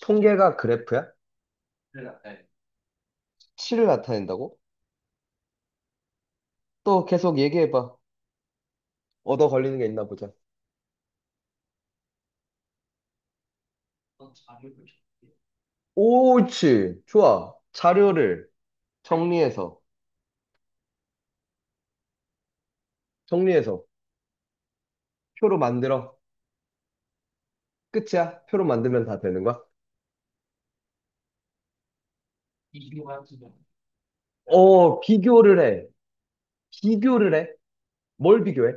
통계가 그래프야? 네. 치를 나타낸다고? 또 계속 얘기해봐. 얻어 걸리는 게 있나 보자. 어떤 자료를 줬대요. 옳지. 좋아. 자료를 정리해서, 정리해서 표로 만들어. 끝이야? 표로 만들면 다 되는 거야? 비교가 두 번. 비교를 해. 비교를 해. 뭘 비교해?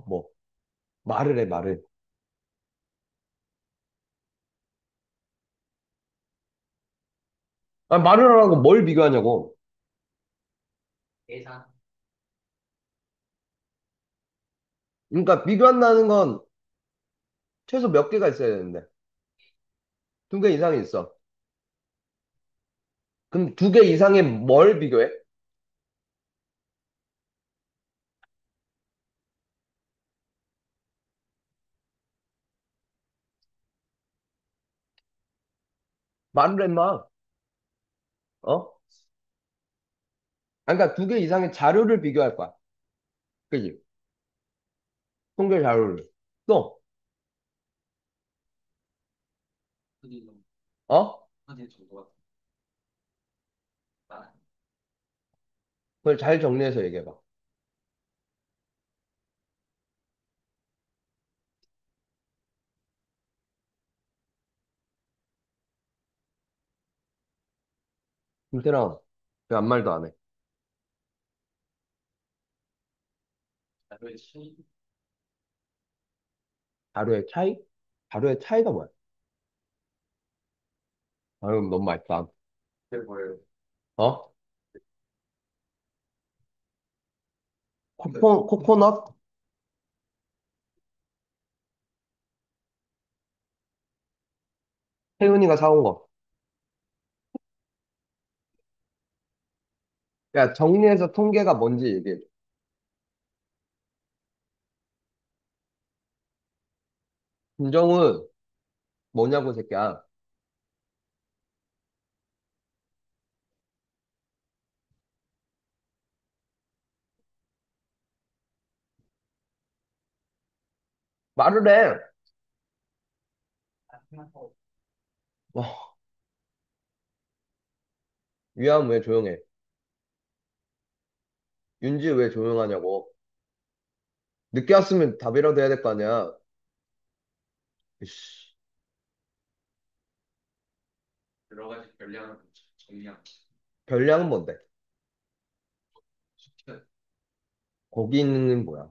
뭐. 말을 해, 말을. 아, 말을 하라고 뭘 비교하냐고. 계산. 그러니까 비교한다는 건 최소 몇 개가 있어야 되는데. 두 개 이상이 있어. 그럼 두 개 이상의 뭘 비교해? 말을 해, 마. 어? 그러니까 두 개 이상의 자료를 비교할 거야. 그지? 통계 자료를. 또, 어디 좀 어? 어디 정도가 아, 그걸 잘 정리해서 얘기해봐. 김태랑, 왜 아무 말도 안 해? 자료의 차이. 자료의 차이? 자료의 차이가 뭐야? 아유, 너무 맛있다. 그게 뭐예요? 어? 코코넛? 혜은이가 사온 거. 야, 정리해서 통계가 뭔지 얘기해. 김정은, 뭐냐고, 새끼야. 말을 해. 와, 위암 왜 조용해? 윤지 왜 조용하냐고. 늦게 왔으면 답이라도 해야 될 거 아니야. 이씨, 여러 가지 별량을 정리한 별량은 뭔데? 수치가 거기는 뭐야?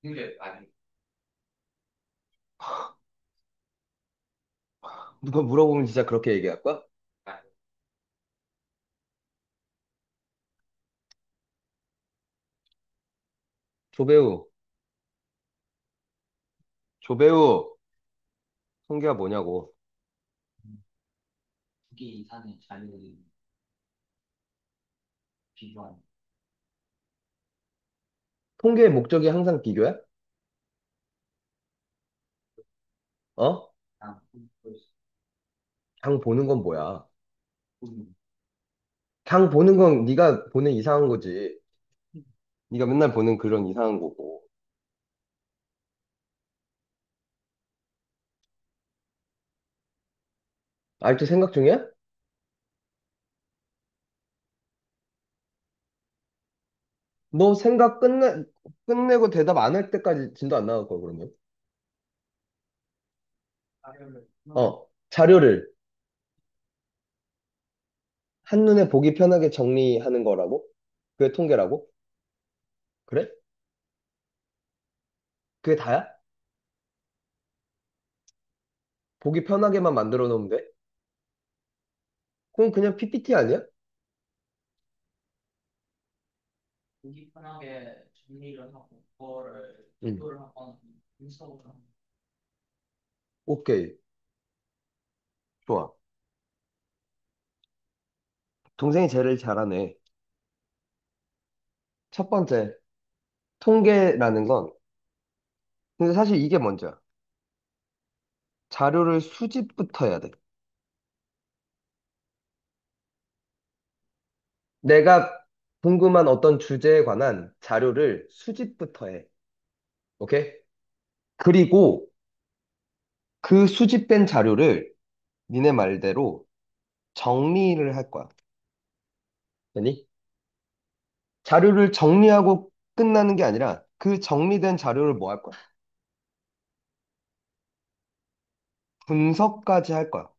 근데 아니 누가 물어보면 진짜 그렇게 얘기할 거야? 아니 조배우, 조배우, 통계가 뭐냐고. 두개 이상의 자료를 비교한 통계의 목적이 항상 비교야? 어? 양 장 보는 건 뭐야? 음. 장 보는 건 네가 보는 이상한 거지. 네가 맨날 보는 그런 이상한 거고. 알트 생각 중이야? 너 생각 끝내고 대답 안 할 때까지 진도 안 나갈 거야, 그러면. 자료를 자료를 한눈에 보기 편하게 정리하는 거라고? 그게 통계라고? 그래? 그게 다야? 보기 편하게만 만들어 놓으면 돼? 그럼 그냥 PPT 아니야? 보기 편하게 정리를 하고 그거를 응. 비교를 하거나 분석을 하는 오케이. 좋아. 동생이 제일 잘하네. 첫 번째, 통계라는 건 근데 사실 이게 먼저야. 자료를 수집부터 해야 돼. 내가 궁금한 어떤 주제에 관한 자료를 수집부터 해. 오케이? 그리고 그 수집된 자료를 니네 말대로 정리를 할 거야. 아니? 자료를 정리하고 끝나는 게 아니라 그 정리된 자료를 뭐 할 거야? 분석까지 할 거야.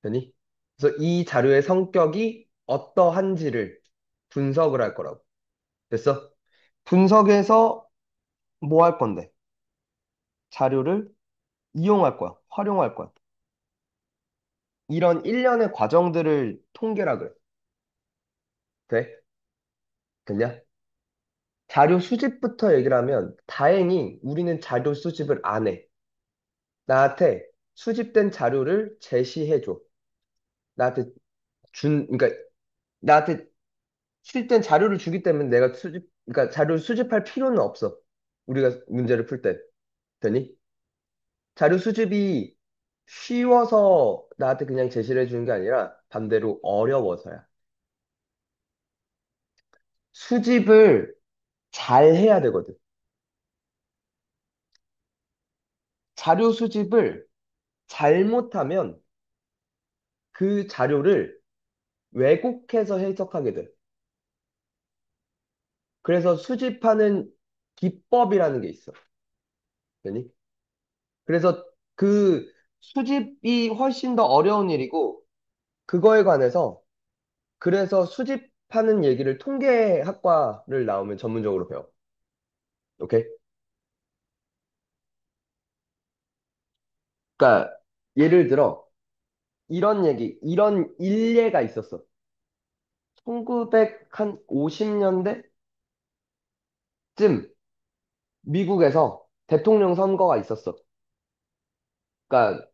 아니? 그래서 이 자료의 성격이 어떠한지를 분석을 할 거라고. 됐어? 분석해서 뭐 할 건데? 자료를 이용할 거야. 활용할 거야. 이런 일련의 과정들을 통계라 그래. 돼? 됐냐? 자료 수집부터 얘기를 하면 다행히 우리는 자료 수집을 안 해. 나한테 수집된 자료를 제시해 줘. 나한테 그러니까 나한테 수집된 자료를 주기 때문에 내가 그러니까 자료를 수집할 필요는 없어. 우리가 문제를 풀 때. 되니? 자료 수집이 쉬워서 나한테 그냥 제시를 해주는 게 아니라 반대로 어려워서야. 수집을 잘 해야 되거든. 자료 수집을 잘못하면 그 자료를 왜곡해서 해석하게 돼. 그래서 수집하는 기법이라는 게 있어. 되니? 그래서 그 수집이 훨씬 더 어려운 일이고, 그거에 관해서, 그래서 수집하는 얘기를 통계학과를 나오면 전문적으로 배워. 오케이? 그러니까, 예를 들어, 이런 일례가 있었어. 1950년대쯤 미국에서 대통령 선거가 있었어. 그러니까,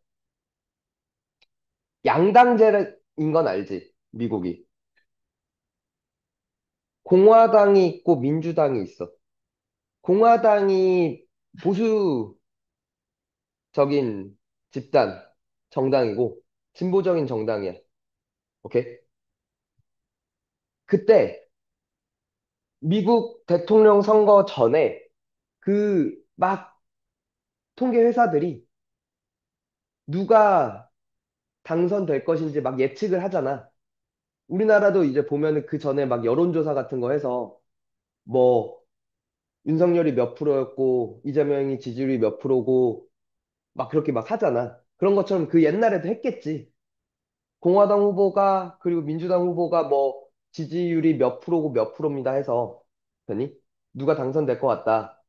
양당제인 건 알지, 미국이. 공화당이 있고 민주당이 있어. 공화당이 보수적인 집단, 정당이고, 진보적인 정당이야. 오케이? 그때 미국 대통령 선거 전에 그 막 통계 회사들이 누가 당선될 것인지 막 예측을 하잖아. 우리나라도 이제 보면은 그 전에 막 여론조사 같은 거 해서 뭐 윤석열이 몇 프로였고 이재명이 지지율이 몇 프로고 막 그렇게 막 하잖아. 그런 것처럼 그 옛날에도 했겠지. 공화당 후보가 그리고 민주당 후보가 뭐 지지율이 몇 프로고 몇 프로입니다 해서 되니 누가 당선될 것 같다.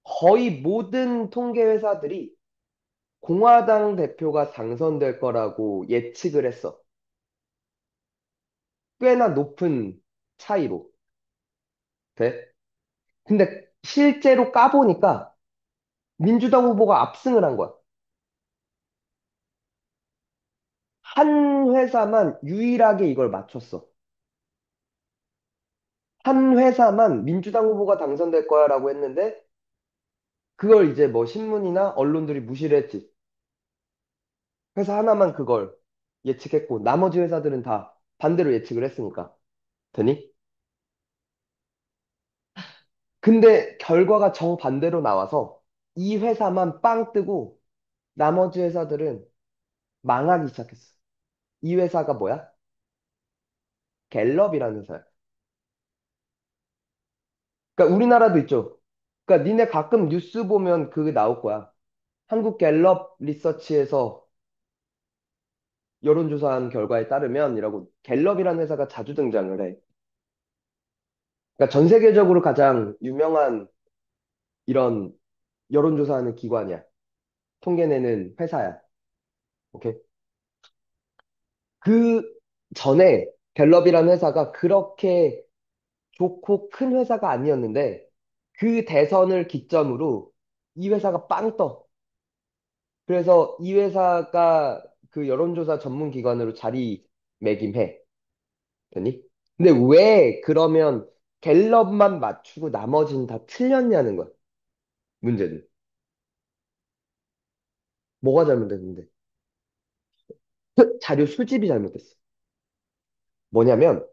거의 모든 통계 회사들이 공화당 대표가 당선될 거라고 예측을 했어. 꽤나 높은 차이로. 돼? 근데 실제로 까보니까 민주당 후보가 압승을 한 거야. 한 회사만 유일하게 이걸 맞췄어. 한 회사만 민주당 후보가 당선될 거야라고 했는데 그걸 이제 뭐 신문이나 언론들이 무시를 했지. 회사 하나만 그걸 예측했고 나머지 회사들은 다 반대로 예측을 했으니까. 되니? 근데 결과가 정반대로 나와서 이 회사만 빵 뜨고 나머지 회사들은 망하기 시작했어. 이 회사가 뭐야? 갤럽이라는 회사야. 그러니까 우리나라도 있죠. 그러니까 니네 가끔 뉴스 보면 그게 나올 거야. 한국 갤럽 리서치에서 여론조사한 결과에 따르면 이라고 갤럽이라는 회사가 자주 등장을 해. 그러니까 전 세계적으로 가장 유명한 이런 여론조사하는 기관이야. 통계 내는 회사야. 오케이. 그 전에 갤럽이라는 회사가 그렇게 좋고 큰 회사가 아니었는데 그 대선을 기점으로 이 회사가 빵 떠. 그래서 이 회사가 그 여론조사 전문 기관으로 자리매김해. 되니? 근데 왜 그러면 갤럽만 맞추고 나머지는 다 틀렸냐는 거야. 문제는. 뭐가 잘못됐는데? 자료 수집이 잘못됐어. 뭐냐면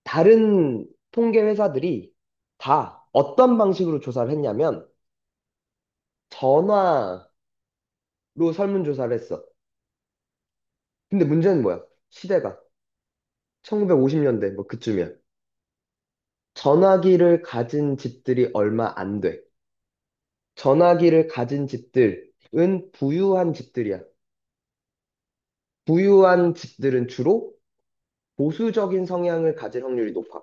다른 통계 회사들이 다 어떤 방식으로 조사를 했냐면 전화로 설문조사를 했어. 근데 문제는 뭐야? 시대가 1950년대 뭐 그쯤이야. 전화기를 가진 집들이 얼마 안 돼. 전화기를 가진 집들은 부유한 집들이야. 부유한 집들은 주로 보수적인 성향을 가질 확률이 높아.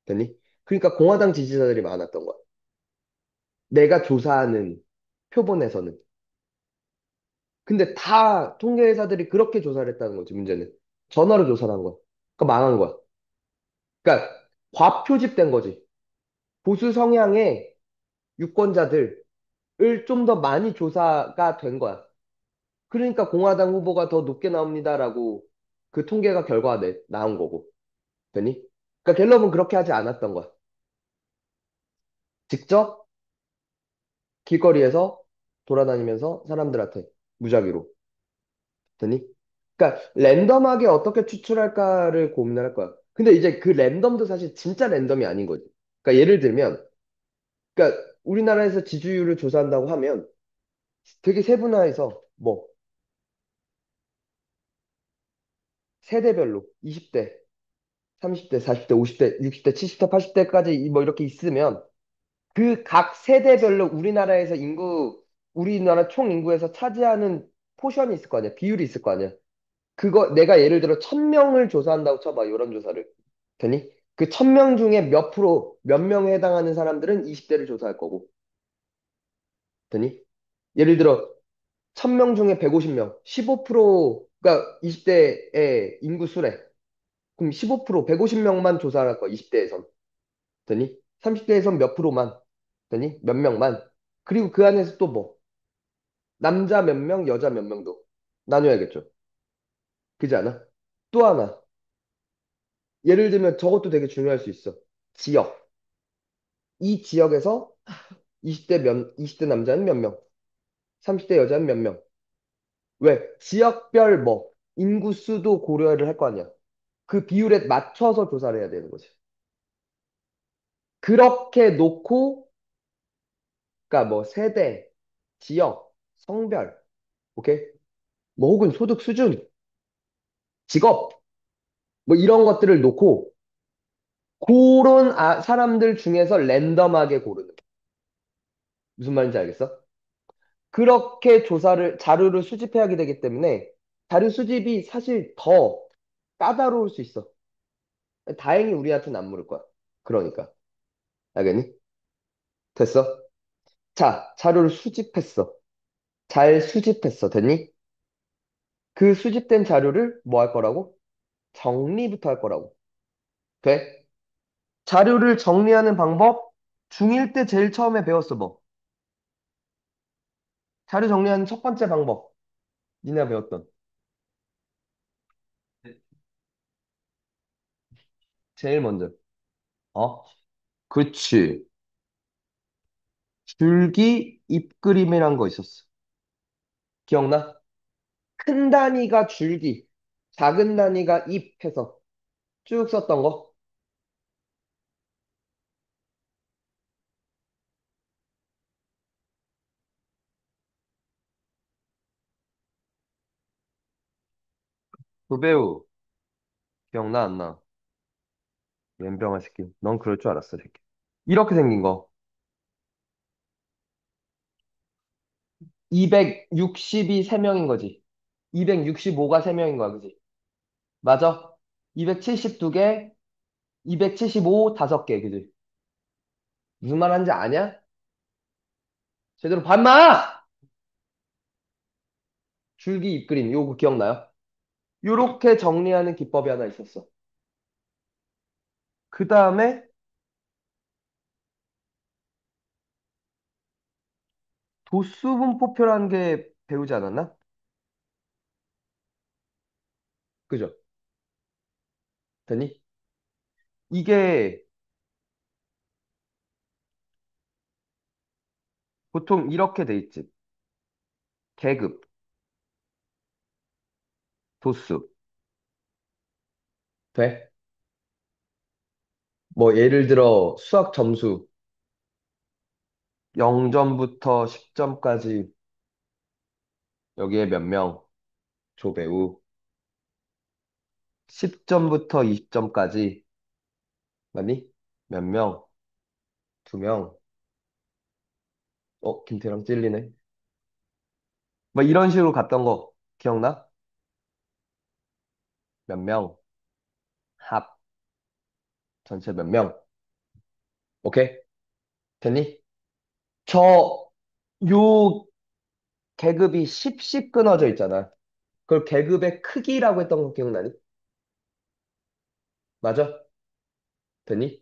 됐니? 그러니까 공화당 지지자들이 많았던 거야. 내가 조사하는 표본에서는. 근데 다 통계회사들이 그렇게 조사를 했다는 거지, 문제는. 전화로 조사를 한 거야. 그러니까 망한 거야. 그러니까 과표집된 거지. 보수 성향의 유권자들을 좀 더 많이 조사가 된 거야. 그러니까 공화당 후보가 더 높게 나옵니다라고 그 통계가 결과가 나온 거고. 되니? 그러니까 갤럽은 그렇게 하지 않았던 거야. 직접 길거리에서 돌아다니면서 사람들한테 무작위로. 되니? 그러니까 랜덤하게 어떻게 추출할까를 고민을 할 거야. 근데 이제 그 랜덤도 사실 진짜 랜덤이 아닌 거지. 그러니까 예를 들면, 그러니까 우리나라에서 지지율을 조사한다고 하면 되게 세분화해서 뭐 세대별로 20대, 30대, 40대, 50대, 60대, 70대, 80대까지 뭐 이렇게 있으면 그 각 세대별로 우리나라에서 우리나라 총 인구에서 차지하는 포션이 있을 거 아니야. 비율이 있을 거 아니야. 그거 내가 예를 들어 1000명을 조사한다고 쳐봐. 이런 조사를. 되니? 그 1000명 중에 몇 프로, 몇 명에 해당하는 사람들은 20대를 조사할 거고. 되니? 예를 들어 1000명 중에 150명, 15%가 20대의 인구 수래. 그럼 15%, 150명만 조사할 거야. 20대에선. 되니? 30대에선 몇 프로만. 되니? 몇 명만. 그리고 그 안에서 또 뭐? 남자 몇 명, 여자 몇 명도 나뉘어야겠죠. 그지 않아? 또 하나. 예를 들면 저것도 되게 중요할 수 있어. 지역. 이 지역에서 20대 남자는 몇 명, 30대 여자는 몇 명. 왜? 지역별 뭐, 인구수도 고려를 할 거 아니야. 그 비율에 맞춰서 조사를 해야 되는 거지. 그렇게 놓고, 그러니까 뭐 세대, 지역, 성별, 오케이? 뭐 혹은 소득 수준, 직업, 뭐 이런 것들을 놓고, 그런 사람들 중에서 랜덤하게 고르는. 거야. 무슨 말인지 알겠어? 그렇게 자료를 수집해야 하게 되기 때문에 자료 수집이 사실 더 까다로울 수 있어. 다행히 우리한테는 안 물을 거야. 그러니까. 알겠니? 됐어? 자, 자료를 수집했어. 잘 수집했어. 됐니? 그 수집된 자료를 뭐 할 거라고? 정리부터 할 거라고. 돼? 자료를 정리하는 방법? 중1 때 제일 처음에 배웠어, 뭐. 자료 정리하는 첫 번째 방법. 니네가 배웠던. 제일 먼저. 어? 그치. 줄기 잎그림이란 거 있었어. 기억나? 큰 단위가 줄기, 작은 단위가 잎 해서 쭉 썼던 거. 부배우 기억나 안 나? 연병아 새끼. 넌 그럴 줄 알았어, 새끼. 이렇게 생긴 거. 260이 3명인 거지. 265가 3명인 거야, 그지? 맞아? 272개, 275 5개, 그지? 무슨 말 하는지 아냐? 제대로 봤나? 줄기 잎그림, 요거 기억나요? 요렇게 정리하는 기법이 하나 있었어. 그 다음에 도수분포표라는 게 배우지 않았나? 그죠? 됐니? 이게 보통 이렇게 돼 있지. 계급, 도수. 돼? 뭐 예를 들어 수학 점수 0점부터 10점까지 여기에 몇 명, 조배우. 10점부터 20점까지 맞니? 몇 명, 두 명. 김태랑 찔리네. 뭐 이런 식으로 갔던 거 기억나? 몇 명, 합, 전체 몇 명. 오케이? 됐니? 요 계급이 10씩 끊어져 있잖아. 그걸 계급의 크기라고 했던 거 기억나니? 맞아? 됐니?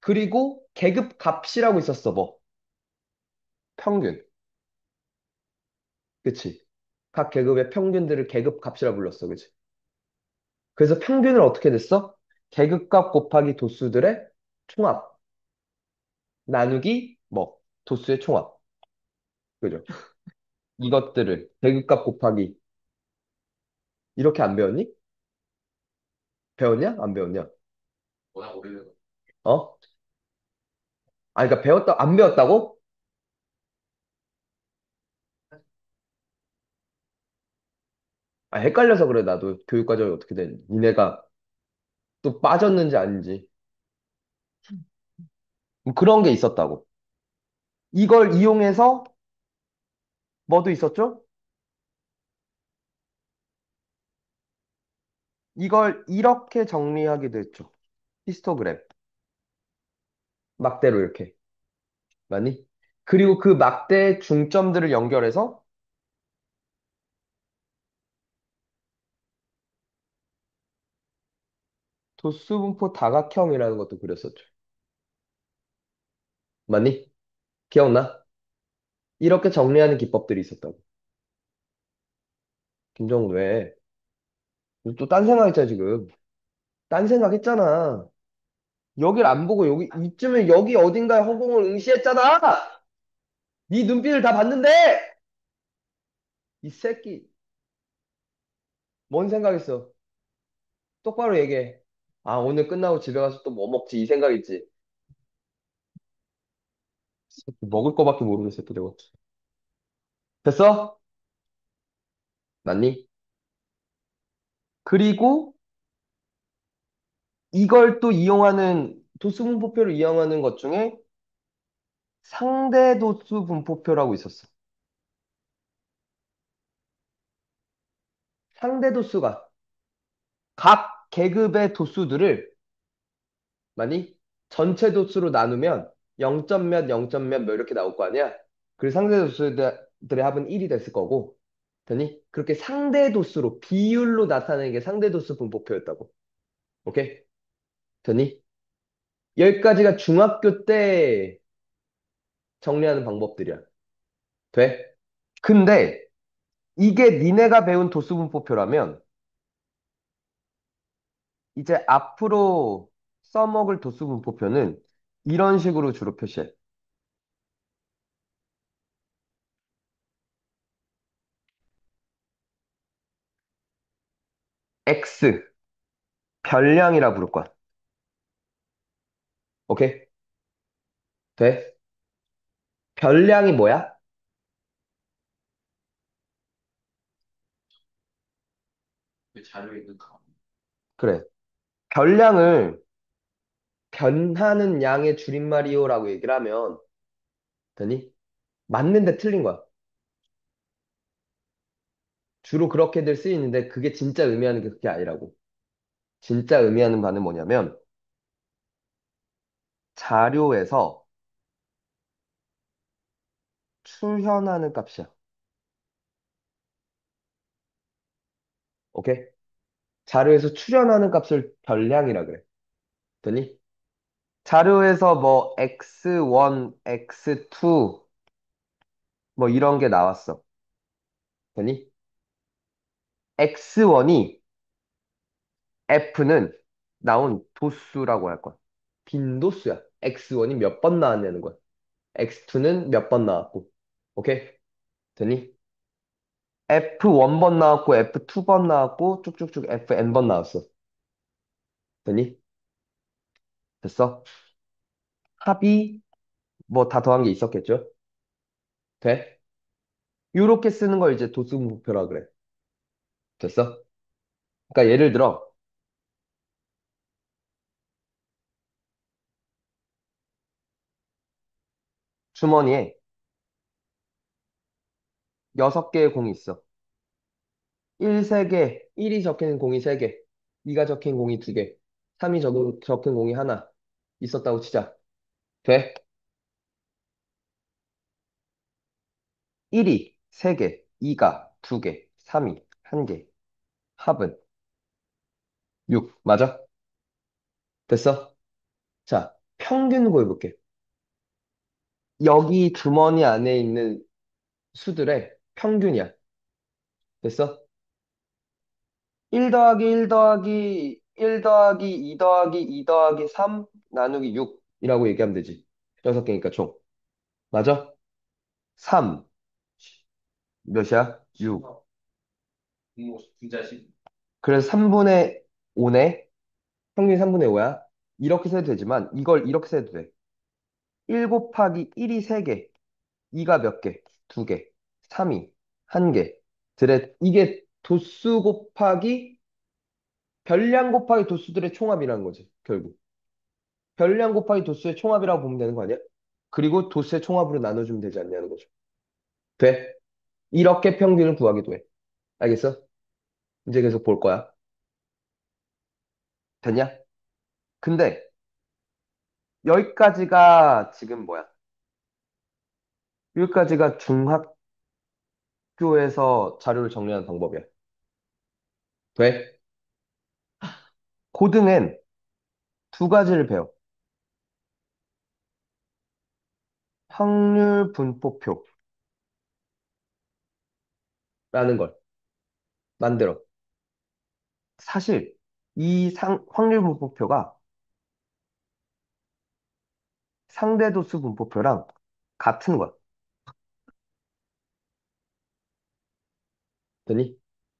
그리고 계급 값이라고 있었어, 뭐. 평균. 그치? 각 계급의 평균들을 계급 값이라 불렀어, 그치? 그래서 평균을 어떻게 냈어? 계급값 곱하기 도수들의 총합. 나누기, 뭐, 도수의 총합. 그죠? 이것들을 계급값 곱하기. 이렇게 안 배웠니? 배웠냐? 안 배웠냐? 워낙 오래돼서. 어? 그러니까 안 배웠다고? 헷갈려서 그래, 나도. 교육과정이 어떻게 됐니? 니네가 또 빠졌는지 아닌지. 뭐 그런 게 있었다고. 이걸 이용해서 뭐도 있었죠? 이걸 이렇게 정리하기도 했죠. 히스토그램. 막대로 이렇게. 맞니? 그리고 그 막대의 중점들을 연결해서 도수분포 다각형이라는 것도 그렸었죠. 맞니? 기억나? 이렇게 정리하는 기법들이 있었다고. 김정우 왜? 또 딴 생각했잖아, 지금. 딴 생각했잖아. 여길 안 보고 여기 이쯤에 여기 어딘가에 허공을 응시했잖아. 네 눈빛을 다 봤는데 이 새끼 뭔 생각했어? 똑바로 얘기해. 오늘 끝나고 집에 가서 또 뭐 먹지 이 생각이지. 먹을 거밖에 모르겠어 또 내가. 됐어? 맞니? 그리고 이걸 또 이용하는 도수 분포표를 이용하는 것 중에 상대 도수 분포표라고 있었어. 상대 도수가 각 계급의 도수들을 많이 전체 도수로 나누면 0점 몇, 0점 몇, 뭐 이렇게 나올 거 아니야? 그리고 상대 도수들의 합은 1이 됐을 거고. 되니? 그렇게 상대 도수로, 비율로 나타내는 게 상대 도수 분포표였다고. 오케이? 되니? 여기까지가 중학교 때 정리하는 방법들이야. 돼? 근데 이게 니네가 배운 도수 분포표라면 이제 앞으로 써먹을 도수 분포표는 이런 식으로 주로 표시해. X, 별량이라 부를 거야. 오케이? 돼? 별량이 뭐야? 그 자료에 있는 거. 그래. 별량을 변하는 양의 줄임말이요라고 얘기를 하면 되니? 맞는데 틀린 거야. 주로 그렇게들 쓰이는데 그게 진짜 의미하는 게 그게 아니라고. 진짜 의미하는 바는 뭐냐면 자료에서 출현하는 값이야. 오케이? 자료에서 출현하는 값을 별량이라 그래. 되니? 자료에서 뭐 x1, x2 뭐 이런 게 나왔어. 되니? x1이 f는 나온 도수라고 할 거야. 빈도수야. x1이 몇 번 나왔냐는 거야. x2는 몇 번 나왔고. 오케이? 되니? F1번 나왔고, F2번 나왔고, 쭉쭉쭉 Fn번 나왔어. 되니? 됐어? 합이 뭐 다 더한 게 있었겠죠? 돼? 요렇게 쓰는 걸 이제 도수분포표라 그래. 됐어? 그러니까 예를 들어, 주머니에 6개의 공이 있어. 1, 3개, 1이 적힌 공이 3개, 2가 적힌 공이 2개, 3이 적힌 공이 하나 있었다고 치자. 돼? 1이 3개, 2가 2개, 3이 1개. 합은 6. 맞아? 됐어? 자, 평균 구해볼게. 여기 주머니 안에 있는 수들의 평균이야. 됐어? 1 더하기 1 더하기 1 더하기 2 더하기 2 더하기 3 나누기 6이라고 얘기하면 되지. 6개니까 총. 맞아? 3. 몇이야? 6. 분자식. 그래서 3분의 5네. 평균이 3분의 5야. 이렇게 써도 되지만 이걸 이렇게 써도 돼. 1 곱하기 1이 3개. 2가 몇 개? 2개. 3이 1개. 이게 도수 곱하기 별량 곱하기 도수들의 총합이라는 거지. 결국. 별량 곱하기 도수의 총합이라고 보면 되는 거 아니야? 그리고 도수의 총합으로 나눠주면 되지 않냐는 거죠. 돼? 이렇게 평균을 구하기도 해. 알겠어? 이제 계속 볼 거야. 됐냐? 근데 여기까지가 지금 뭐야? 여기까지가 중학교에서 자료를 정리하는 방법이야. 돼? 고등엔 두 가지를 배워. 확률 분포표라는 걸 만들어. 사실 이 확률 분포표가 상대도수 분포표랑 같은 거야. 되니?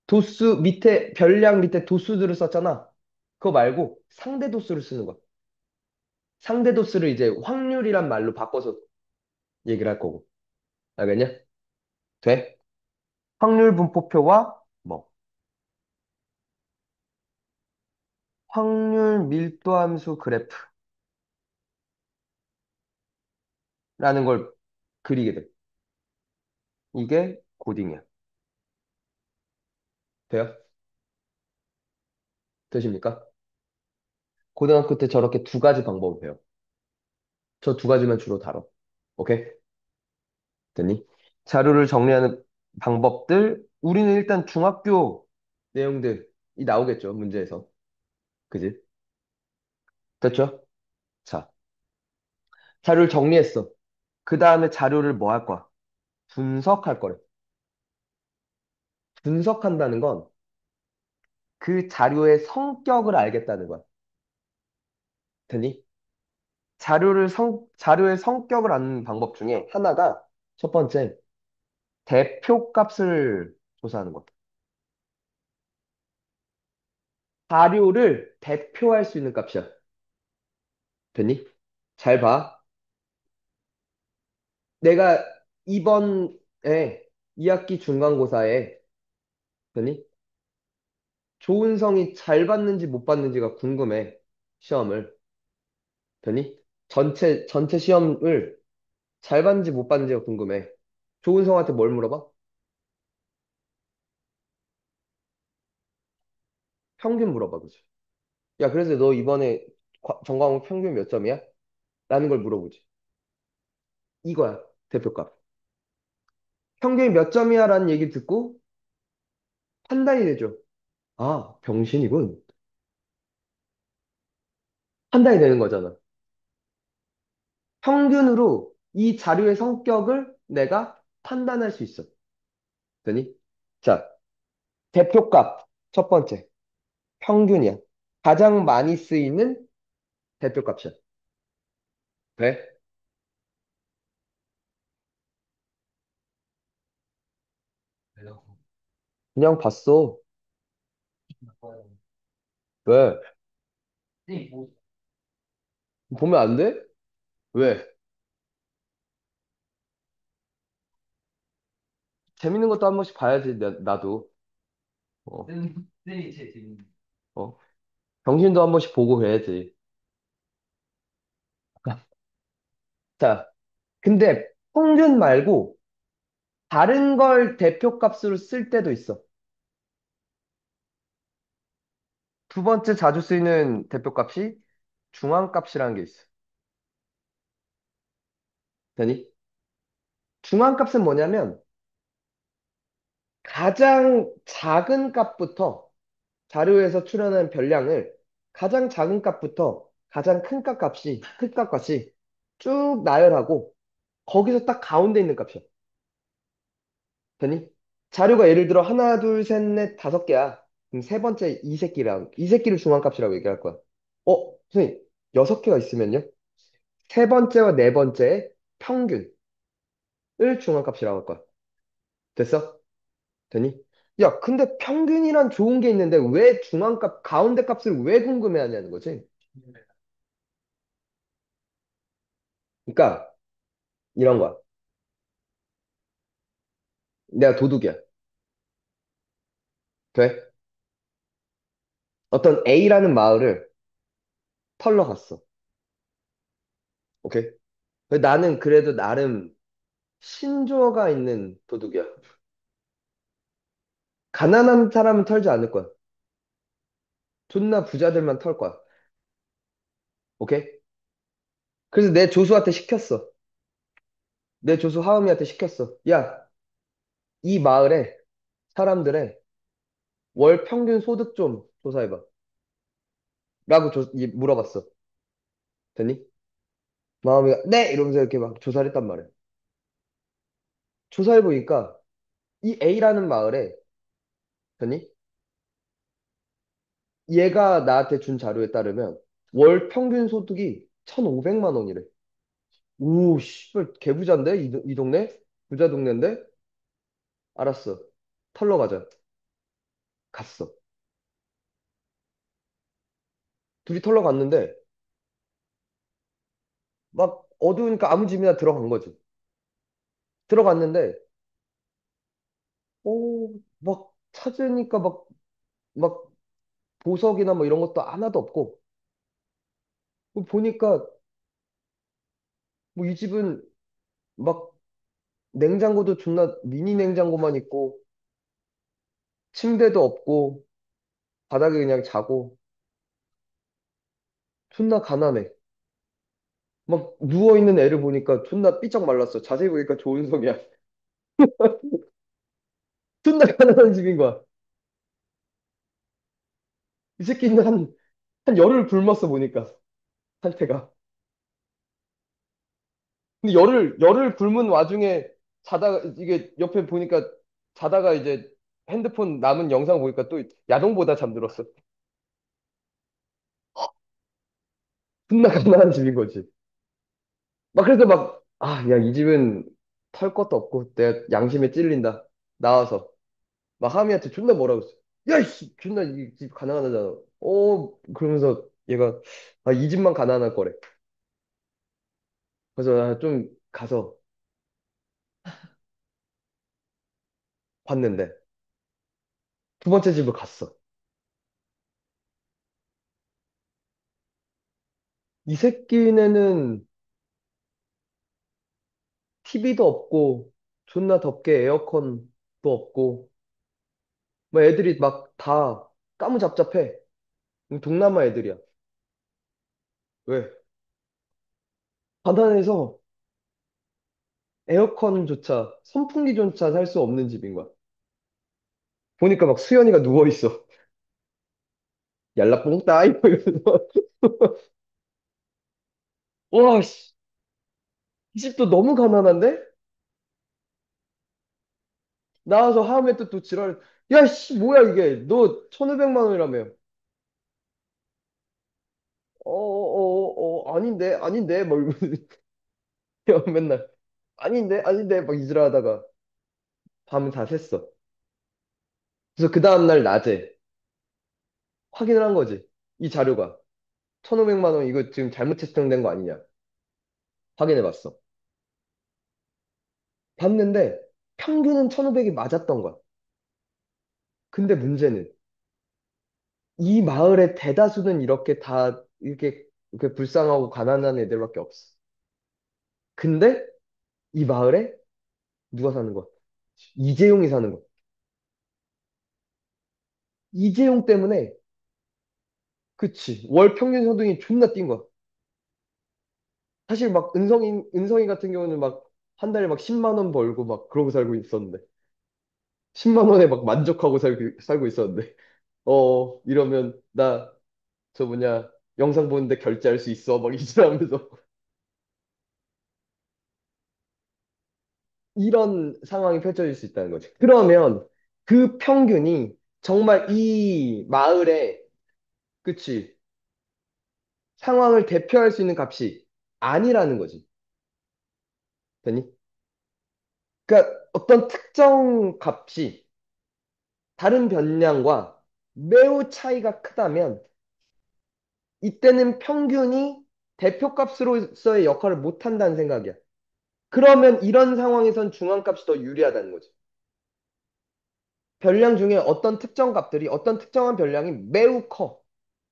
도수 밑에 별량 밑에 도수들을 썼잖아. 그거 말고 상대도수를 쓰는 거야. 상대도수를 이제 확률이란 말로 바꿔서 얘기를 할 거고. 알겠냐? 돼? 확률 분포표와 뭐 확률 밀도함수 그래프라는 걸 그리게 돼. 이게 고딩이야. 돼요? 되십니까? 고등학교 때 저렇게 두 가지 방법을 배워. 저 두 가지만 주로 다뤄. 오케이? 됐니? 자료를 정리하는 방법들, 우리는 일단 중학교 내용들이 나오겠죠, 문제에서. 그지? 됐죠? 자, 자료를 정리했어. 그 다음에 자료를 뭐 할 거야? 분석할 거래. 분석한다는 건 그 자료의 성격을 알겠다는 거야. 됐니? 자료의 성격을 아는 방법 중에 하나가 첫 번째, 대표값을 조사하는 거야. 자료를 대표할 수 있는 값이야. 됐니? 잘 봐. 내가 이번에 2학기 중간고사에 됐니? 조은성이 잘 봤는지 못 봤는지가 궁금해. 시험을. 됐니? 전체 시험을 잘 봤는지 못 봤는지가 궁금해. 조은성한테 뭘 물어봐? 평균 물어봐, 그지? 야, 그래서 너 이번에 전과목 평균 몇 점이야? 라는 걸 물어보지. 이거야, 대표값. 평균이 몇 점이야? 라는 얘기 듣고 판단이 되죠. 아, 병신이군. 판단이 되는 거잖아. 평균으로 이 자료의 성격을 내가 판단할 수 있어. 되니? 자, 대표값. 첫 번째. 평균이야. 가장 많이 쓰이는 대표값이야. 돼? 그냥 봤어. 왜? 보면 안 돼? 왜? 재밌는 것도 한 번씩 봐야지, 나도. 어, 어. 정신도 한 번씩 보고 그래야지. 자, 근데 평균 말고 다른 걸 대표값으로 쓸 때도 있어. 두 번째 자주 쓰이는 대표값이 중앙값이라는 게 있어. 되니? 중앙값은 뭐냐면 가장 작은 값부터 자료에서 출현한 별량을 가장 작은 값부터 가장 큰 값이 큰 값까지 쭉 나열하고 거기서 딱 가운데 있는 값이야. 되니? 자료가 예를 들어 하나, 둘, 셋, 넷, 다섯 개야. 그럼 세 번째 이 새끼를 중앙값이라고 얘기할 거야. 선생님, 여섯 개가 있으면요? 세 번째와 네 번째의 평균을 중앙값이라고 할 거야. 됐어? 되니? 야, 근데 평균이란 좋은 게 있는데 왜 중앙값, 가운데 값을 왜 궁금해하냐는 거지? 그러니까 이런 거야. 내가 도둑이야. 돼? 어떤 A라는 마을을 털러 갔어. 오케이? 근데 나는 그래도 나름 신조어가 있는 도둑이야. 가난한 사람은 털지 않을 거야. 존나 부자들만 털 거야. 오케이? 그래서 내 조수한테 시켰어. 내 조수 하음이한테 시켰어. 야, 이 마을에 사람들의 월 평균 소득 좀 조사해봐. 라고 물어봤어. 됐니? 마음이가 네! 이러면서 이렇게 막 조사를 했단 말이야. 조사해보니까 이 A라는 마을에 됐니? 얘가 나한테 준 자료에 따르면 월 평균 소득이 1,500만 원이래. 오, 씨발, 개부자인데? 이 동네? 부자 동네인데? 알았어. 털러 가자. 갔어. 둘이 털러 갔는데 막 어두우니까 아무 집이나 들어간 거지. 들어갔는데 막 찾으니까 막 보석이나 뭐 이런 것도 하나도 없고 보니까 뭐 이 집은 막 냉장고도 존나 미니 냉장고만 있고 침대도 없고 바닥에 그냥 자고 존나 가난해. 막 누워있는 애를 보니까 존나 삐쩍 말랐어. 자세히 보니까 좋은 성이야. 존나 가난한 집인 거야. 이 새끼는 한 열흘 굶었어 보니까 상태가. 근데 열흘 굶은 와중에 자다가 이게 옆에 보니까 자다가 이제 핸드폰 남은 영상 보니까 또 야동보다 잠들었어. 존나 가난한 집인 거지. 막 그래서 막, 아, 야, 이 집은 털 것도 없고 내가 양심에 찔린다. 나와서. 막 하미한테 존나 뭐라고 했어. 야, 이씨, 존나 이 집 가난하잖아. 그러면서 얘가, 아, 이 집만 가난할 거래. 그래서 나 좀 가서 봤는데, 두 번째 집을 갔어. 이 새끼네는 TV도 없고, 존나 덥게 에어컨도 없고, 뭐 애들이 막 다 까무잡잡해. 동남아 애들이야. 왜? 가난해서 에어컨조차, 선풍기조차 살 수 없는 집인 거야. 보니까 막 수연이가 누워있어. 얄라뽕따 이러면서. 와, 씨, 이 집도 너무 가난한데? 나와서 하음에 또 지랄. 야, 씨, 뭐야 이게? 너 1,500만 원이라며. 아닌데, 아닌데, 막 이러면서 맨날, 아닌데, 아닌데, 막 이질하다가 밤은 다 샜어. 그래서 그 다음날 낮에 확인을 한 거지. 이 자료가 1,500만 원 이거 지금 잘못 채정된 거 아니냐. 확인해 봤어. 봤는데 평균은 1,500이 맞았던 거야. 근데 문제는 이 마을의 대다수는 이렇게 다 이렇게 불쌍하고 가난한 애들밖에 없어. 근데 이 마을에 누가 사는 거야? 이재용이 사는 거야. 이재용 때문에 그치. 월 평균 소득이 존나 뛴 거야. 사실 막 은성이 같은 경우는 막 한 달에 막 10만 원 벌고 막 그러고 살고 있었는데 10만 원에 막 만족하고 살고 있었는데 이러면 나 저 뭐냐 영상 보는데 결제할 수 있어 막 이러면서 이런 상황이 펼쳐질 수 있다는 거지. 그러면 그 평균이 정말 이 마을의 그치 상황을 대표할 수 있는 값이 아니라는 거지. 되니? 그러니까 어떤 특정 값이 다른 변량과 매우 차이가 크다면 이때는 평균이 대표값으로서의 역할을 못한다는 생각이야. 그러면 이런 상황에선 중앙값이 더 유리하다는 거지. 변량 중에 어떤 특정 값들이 어떤 특정한 변량이 매우 커.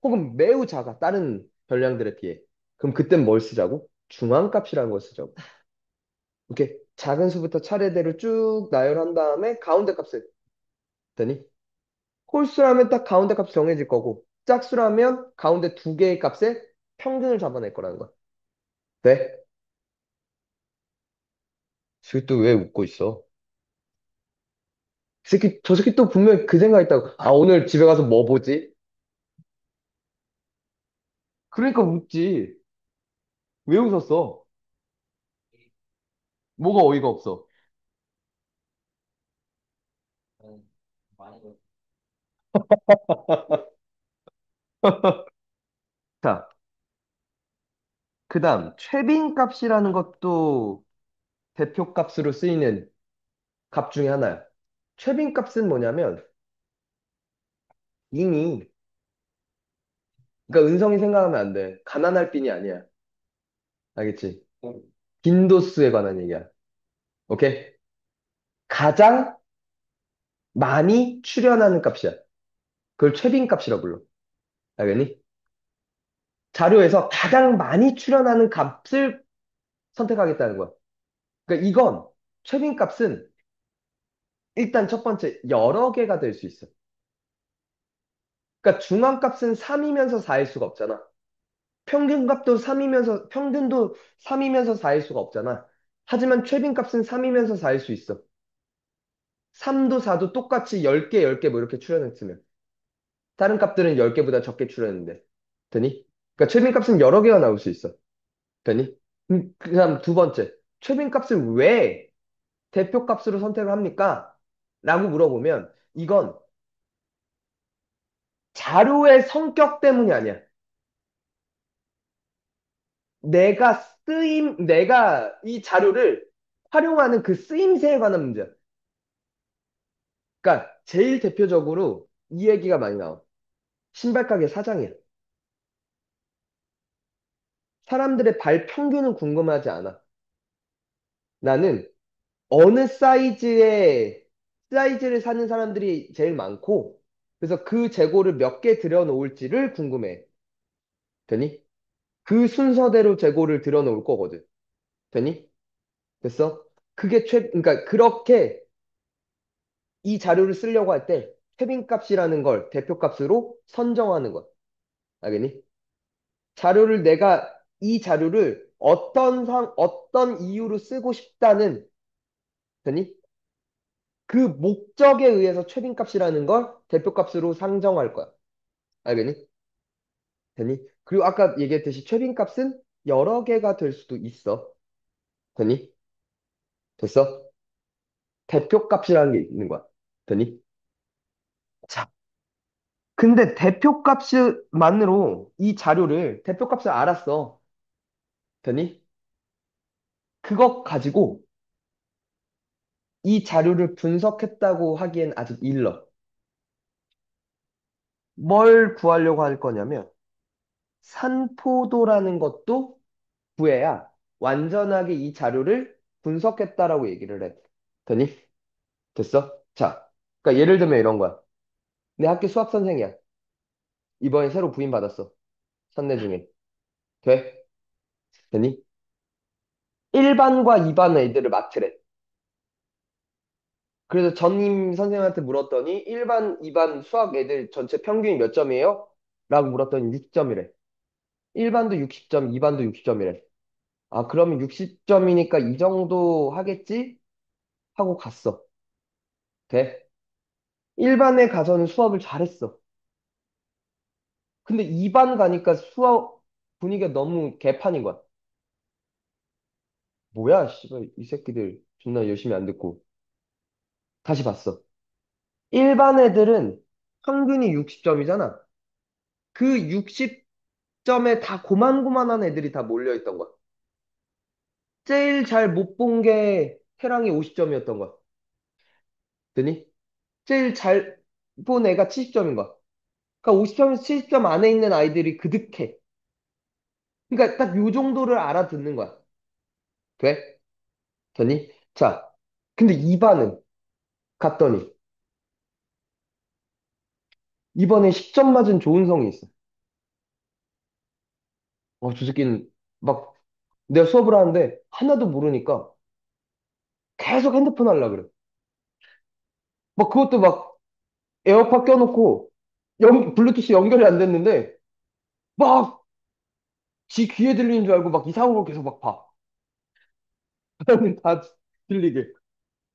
혹은 매우 작아. 다른 변량들에 비해. 그럼 그땐 뭘 쓰자고? 중앙값이라는 걸 쓰자고. 이렇게 작은 수부터 차례대로 쭉 나열한 다음에 가운데 값을 했더니 홀수라면 딱 가운데 값 정해질 거고 짝수라면 가운데 두 개의 값의 평균을 잡아낼 거라는 거야. 네? 지금 또 왜 웃고 있어? 저 새끼 또 분명히 그 생각했다고. 아, 오늘 집에 가서 뭐 보지? 그러니까 웃지. 왜 웃었어? 뭐가 어이가 없어? 많이 걸. 자, 그 다음, 최빈값이라는 것도 대표값으로 쓰이는 값 중에 하나야. 최빈값은 뭐냐면, 이미, 그러니까 은성이 생각하면 안 돼. 가난할 빈이 아니야. 알겠지? 빈도수에 관한 얘기야. 오케이? 가장 많이 출현하는 값이야. 그걸 최빈값이라고 불러. 알겠니? 자료에서 가장 많이 출현하는 값을 선택하겠다는 거야. 그러니까 이건, 최빈값은 일단 첫 번째, 여러 개가 될 수 있어. 그러니까 중앙값은 3이면서 4일 수가 없잖아. 평균값도 3이면서, 평균도 3이면서 4일 수가 없잖아. 하지만 최빈값은 3이면서 4일 수 있어. 3도 4도 똑같이 10개, 10개 뭐 이렇게 출현했으면. 다른 값들은 10개보다 적게 출현했는데. 되니? 그러니까 최빈값은 여러 개가 나올 수 있어. 되니? 그 다음 두 번째. 최빈값을 왜 대표값으로 선택을 합니까? 라고 물어보면 이건 자료의 성격 때문이 아니야. 내가 이 자료를 활용하는 그 쓰임새에 관한 문제야. 그러니까 제일 대표적으로 이 얘기가 많이 나와. 신발 가게 사장이야. 사람들의 발 평균은 궁금하지 않아. 나는 어느 사이즈를 사는 사람들이 제일 많고, 그래서 그 재고를 몇 개 들여놓을지를 궁금해. 되니? 그 순서대로 재고를 들여놓을 거거든. 되니? 됐어? 그러니까 그렇게 이 자료를 쓰려고 할 때 최빈값이라는 걸 대표값으로 선정하는 것. 알겠니? 이 자료를 어떤 이유로 쓰고 싶다는, 되니? 그 목적에 의해서 최빈값이라는 걸 대표값으로 상정할 거야. 알겠니? 되니? 그리고 아까 얘기했듯이 최빈값은 여러 개가 될 수도 있어. 되니? 됐어? 대표값이라는 게 있는 거야. 되니? 자, 근데 대표값만으로 이 자료를, 대표값을 알았어. 되니? 그것 가지고 이 자료를 분석했다고 하기엔 아직 일러. 뭘 구하려고 할 거냐면, 산포도라는 것도 구해야 완전하게 이 자료를 분석했다라고 얘기를 해. 되니? 됐어? 자, 그러니까 예를 들면 이런 거야. 내 학교 수학 선생이야. 이번에 새로 부임받았어. 선내 중에. 돼? 되니? 1반과 2반 애들을 맡으래. 그래서 전임 선생님한테 물었더니 1반, 2반 수학 애들 전체 평균이 몇 점이에요? 라고 물었더니 6점이래. 1반도 60점, 2반도 60점이래. 아, 그러면 60점이니까 이 정도 하겠지? 하고 갔어. 돼? 1반에 가서는 수업을 잘했어. 근데 2반 가니까 수업 분위기가 너무 개판인 거야. 뭐야, 씨발, 이 새끼들 존나 열심히 안 듣고. 다시 봤어. 일반 애들은 평균이 60점이잖아. 그 60점에 다 고만고만한 애들이 다 몰려있던 거야. 제일 잘 못 본 게 태랑이 50점이었던 거야. 되니? 제일 잘 본 애가 70점인 거야. 그러니까 50점에서 70점 안에 있는 아이들이 그득해. 그러니까 딱 요 정도를 알아듣는 거야. 돼? 되니? 자, 근데 2반은 갔더니 이번에 10점 맞은 조은성이 있어. 저 새끼는 막 내가 수업을 하는데 하나도 모르니까 계속 핸드폰 하려 그래. 막 그것도 막 에어팟 껴놓고 블루투스 연결이 안 됐는데 막 지 귀에 들리는 줄 알고 막 이상한 걸 계속 막 봐. 사람이 다 들리게.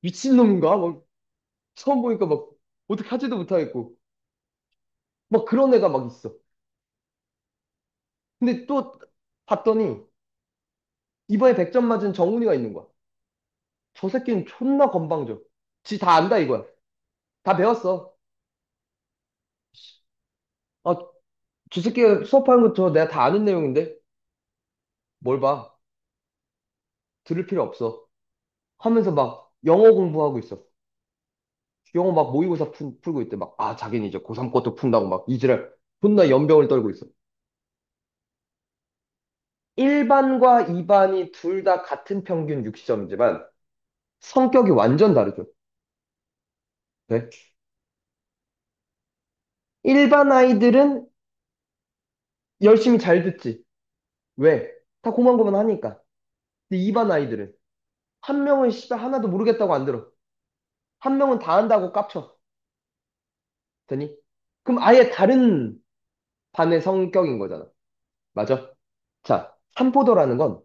미친놈인가? 막 처음 보니까 막 어떻게 하지도 못하겠고. 막 그런 애가 막 있어. 근데 또 봤더니 이번에 100점 맞은 정훈이가 있는 거야. 저 새끼는 존나 건방져. 지 다 안다 이거야. 다 배웠어. 아, 저 새끼가 수업하는 거 저 내가 다 아는 내용인데 뭘 봐. 들을 필요 없어. 하면서 막 영어 공부하고 있어. 영어 막 모의고사 풀고 있대. 막, 아, 자기는 이제 고3 것도 푼다고 막 이지랄 존나 연병을 떨고 있어. 1반과 2반이 둘 다 같은 평균 60점이지만 성격이 완전 다르죠. 네? 1반 아이들은 열심히 잘 듣지. 왜? 다 고만고만 하니까. 근데 2반 아이들은 한 명은 씨발 하나도 모르겠다고 안 들어. 한 명은 다 안다고 깝쳐. 되니? 그럼 아예 다른 반의 성격인 거잖아. 맞아? 자, 산포도라는 건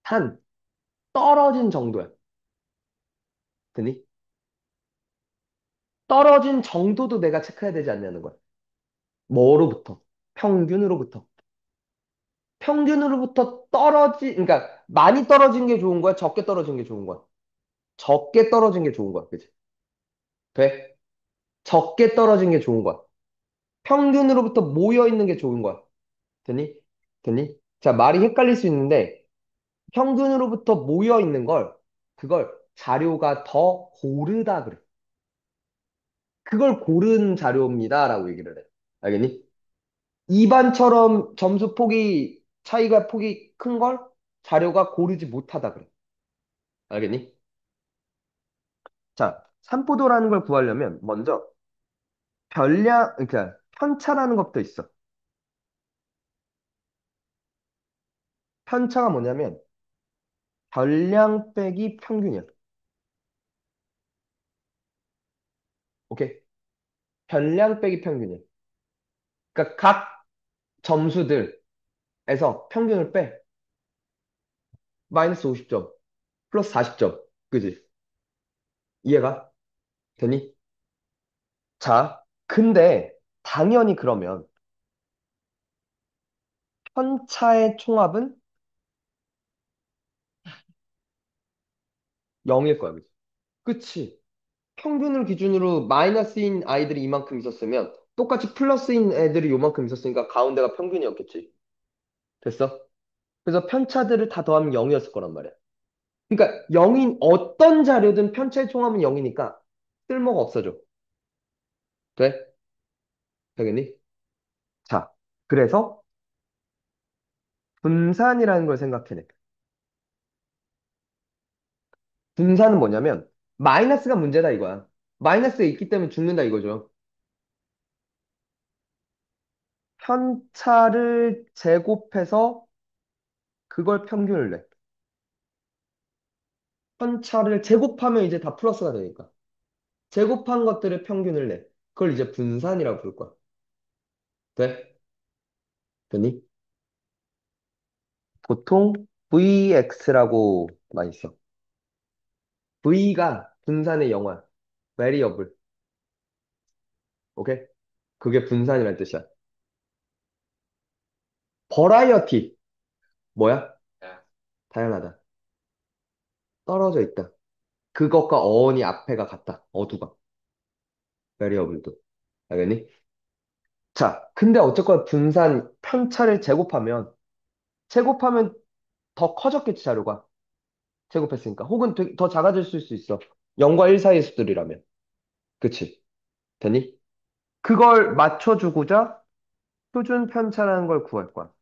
한 떨어진 정도야. 되니? 떨어진 정도도 내가 체크해야 되지 않냐는 거야. 뭐로부터? 평균으로부터. 평균으로부터 그러니까 많이 떨어진 게 좋은 거야? 적게 떨어진 게 좋은 거야? 적게 떨어진 게 좋은 거야. 그치? 돼? 적게 떨어진 게 좋은 거야. 평균으로부터 모여 있는 게 좋은 거야. 되니? 되니? 자, 말이 헷갈릴 수 있는데 평균으로부터 모여 있는 그걸 자료가 더 고르다 그래. 그걸 고른 자료입니다라고 얘기를 해. 알겠니? 2반처럼 점수 차이가 폭이 큰 걸 자료가 고르지 못하다 그래. 알겠니? 자, 산포도라는 걸 구하려면 먼저 그러니까 편차라는 것도 있어. 편차가 뭐냐면 별량 빼기 평균이야. 오케이? 별량 빼기 평균이야. 그러니까 각 점수들에서 평균을 빼. 마이너스 50점, 플러스 40점. 그지? 이해가 되니? 자, 근데 당연히 그러면 편차의 총합은 0일 거야. 그치? 그치? 평균을 기준으로 마이너스인 아이들이 이만큼 있었으면 똑같이 플러스인 애들이 요만큼 있었으니까 가운데가 평균이었겠지. 됐어? 그래서 편차들을 다 더하면 0이었을 거란 말이야. 그러니까 0인 어떤 자료든 편차의 총합은 0이니까 쓸모가 없어져. 돼? 되겠니? 자, 그래서 분산이라는 걸 생각해내. 분산은 뭐냐면 마이너스가 문제다 이거야. 마이너스가 있기 때문에 죽는다 이거죠. 편차를 제곱해서 그걸 평균을 내. 편차를 제곱하면 이제 다 플러스가 되니까. 제곱한 것들의 평균을 내. 그걸 이제 분산이라고 부를 거야. 돼? 되니? 보통 VX라고 많이 써. V가 분산의 영화, variable. 오케이? 그게 분산이라는 뜻이야. variety. 뭐야? 다양하다. 떨어져 있다. 그것과 어원이 앞에가 같다. 어두가. variable도. 알겠니? 자, 근데 어쨌거나 분산 편차를 제곱하면 더 커졌겠지, 자료가. 제곱했으니까. 혹은 더 작아질 수 있어. 0과 1 사이의 수들이라면. 그치? 되니? 그걸 맞춰주고자 표준 편차라는 걸 구할 거야.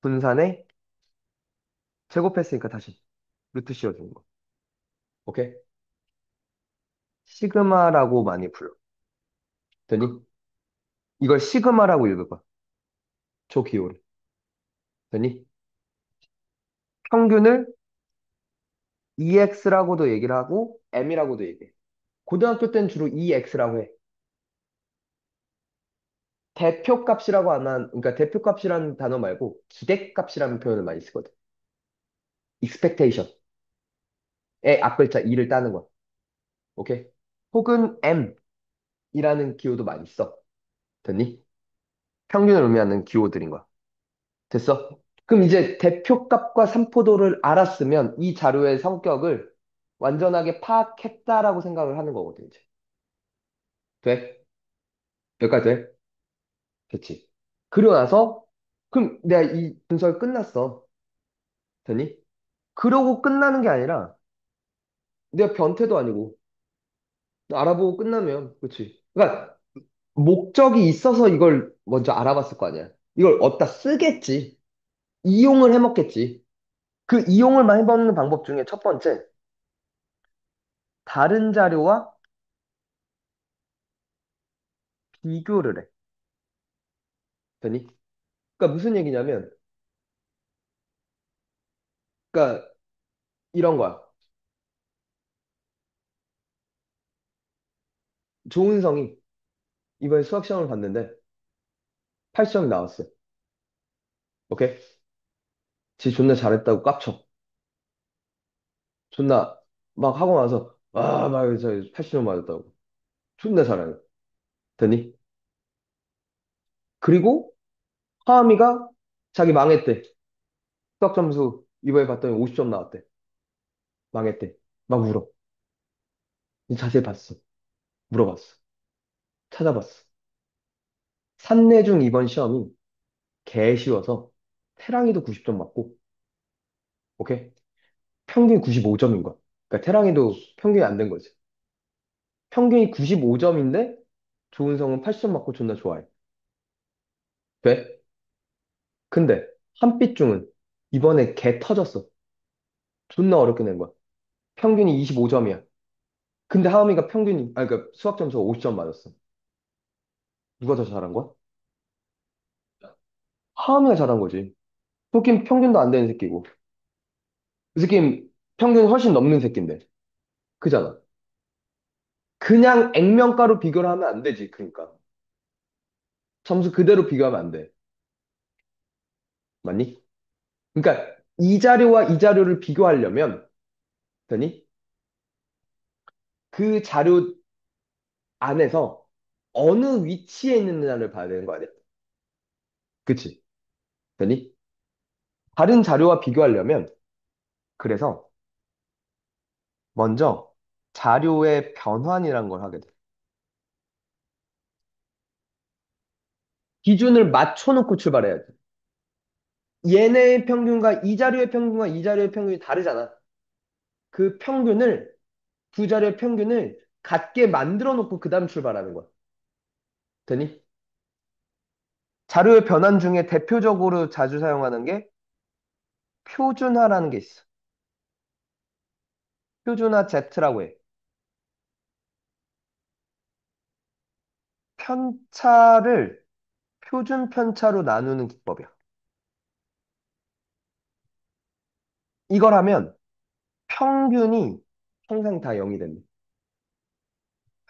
분산에 제곱했으니까 다시 루트 씌워주는 거. 오케이? 시그마라고 많이 불러. 되니? 이걸 시그마라고 읽어봐. 조 기호를. 되니? 평균을 EX라고도 얘기를 하고 M이라고도 얘기해. 고등학교 때는 주로 EX라고 해. 대표값이라고 안 한, 그러니까 대표값이라는 단어 말고 기대값이라는 표현을 많이 쓰거든. expectation의 앞글자 E를 따는 거야. 오케이? 혹은 M이라는 기호도 많이 써. 됐니? 평균을 의미하는 기호들인 거야. 됐어? 그럼 이제 대표값과 삼포도를 알았으면 이 자료의 성격을 완전하게 파악했다라고 생각을 하는 거거든, 이제. 돼? 여기까지 돼? 됐지? 그리고 나서, 그럼 내가 이 분석이 끝났어. 됐니? 그러고 끝나는 게 아니라, 내가 변태도 아니고, 알아보고 끝나면, 그치? 그러니까, 목적이 있어서 이걸 먼저 알아봤을 거 아니야. 이걸 어디다 쓰겠지. 이용을 해먹겠지. 그 이용을 해먹는 방법 중에 첫 번째, 다른 자료와 비교를 해. 되니? 그러니까 무슨 얘기냐면, 그러니까 이런 거야. 조은성이 이번에 수학 시험을 봤는데 8점이 나왔어. 오케이? 지 존나 잘했다고 깝쳐. 존나 막 하고 나서 막 80점 맞았다고. 존나 잘해. 되니? 그리고 하은이가 자기 망했대. 수학 점수 이번에 봤더니 50점 나왔대. 망했대. 막 울어. 자세히 봤어. 물어봤어. 찾아봤어. 산내중 이번 시험이 개 쉬워서 태랑이도 90점 맞고, 오케이? 평균 95점인 거야. 그러니까 태랑이도 평균이 안 된 거지. 평균이 95점인데 조은성은 80점 맞고 존나 좋아해. 돼? 근데 한빛중은 이번에 개 터졌어. 존나 어렵게 낸 거야. 평균이 25점이야. 근데 하음이가 그러니까 수학 점수가 50점 맞았어. 누가 더 잘한 거야? 하음이가 잘한 거지. 토끼는 평균도 안 되는 새끼고. 그 새끼는 평균 훨씬 넘는 새끼인데. 그잖아. 그냥 액면가로 비교를 하면 안 되지. 그러니까. 점수 그대로 비교하면 안 돼. 맞니? 그러니까 이 자료와 이 자료를 비교하려면 되니? 그 자료 안에서 어느 위치에 있느냐를 봐야 되는 거 아니야? 그치? 되니? 다른 자료와 비교하려면 그래서 먼저 자료의 변환이라는 걸 하게 돼. 기준을 맞춰놓고 출발해야지. 얘네의 평균과 이 자료의 평균과 이 자료의 평균이 다르잖아. 그 평균을, 두 자료의 평균을 같게 만들어 놓고 그 다음 출발하는 거야. 되니? 자료의 변환 중에 대표적으로 자주 사용하는 게 표준화라는 게 있어. 표준화 Z라고 해. 편차를 표준 편차로 나누는 기법이야. 이걸 하면 평균이 항상 다 0이 됩니다.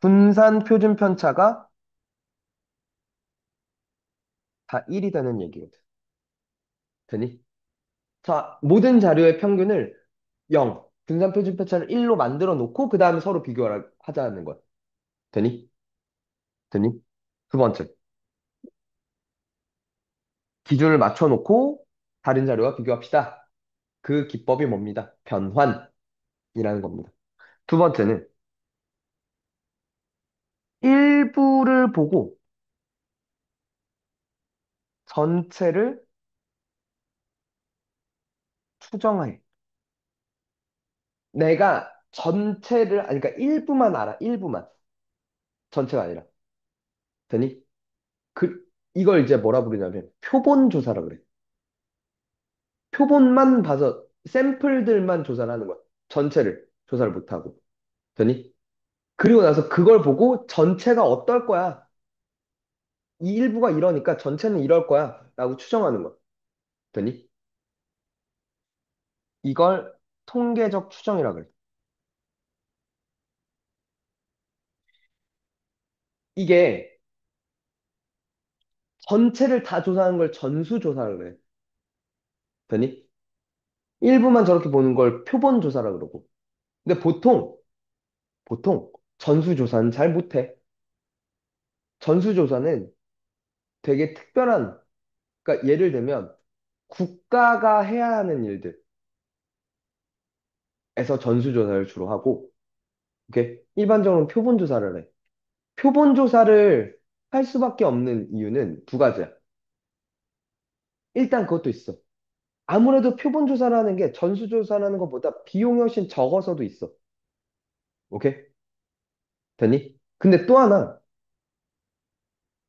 분산 표준 편차가 다 1이 되는 얘기거든. 되니? 자, 모든 자료의 평균을 0, 분산 표준 편차를 1로 만들어 놓고 그 다음에 서로 비교를 하자는 거야. 되니? 되니? 두 번째, 기준을 맞춰 놓고 다른 자료와 비교합시다. 그 기법이 뭡니다? 변환이라는 겁니다. 두 번째는 일부를 보고 전체를 추정해. 내가 전체를, 아니, 그러니까 일부만 알아. 일부만. 전체가 아니라. 되니? 그, 이걸 이제 뭐라 부르냐면 표본 조사라 그래. 표본만 봐서 샘플들만 조사를 하는 거야. 전체를 조사를 못 하고. 되니? 그리고 나서 그걸 보고 전체가 어떨 거야. 이 일부가 이러니까 전체는 이럴 거야. 라고 추정하는 거야. 되니? 이걸 통계적 추정이라 그래. 이게 전체를 다 조사하는 걸 전수조사를 그래. 되니? 일부만 저렇게 보는 걸 표본 조사라 그러고. 근데 보통 전수조사는 잘 못해. 전수조사는 되게 특별한, 그러니까 예를 들면 국가가 해야 하는 일들에서 전수조사를 주로 하고, 이렇게 일반적으로는 표본조사를 해. 표본조사를 할 수밖에 없는 이유는 두 가지야. 일단 그것도 있어. 아무래도 표본조사라는 게 전수조사라는 것보다 비용이 훨씬 적어서도 있어. 오케이? 되니? 근데 또 하나,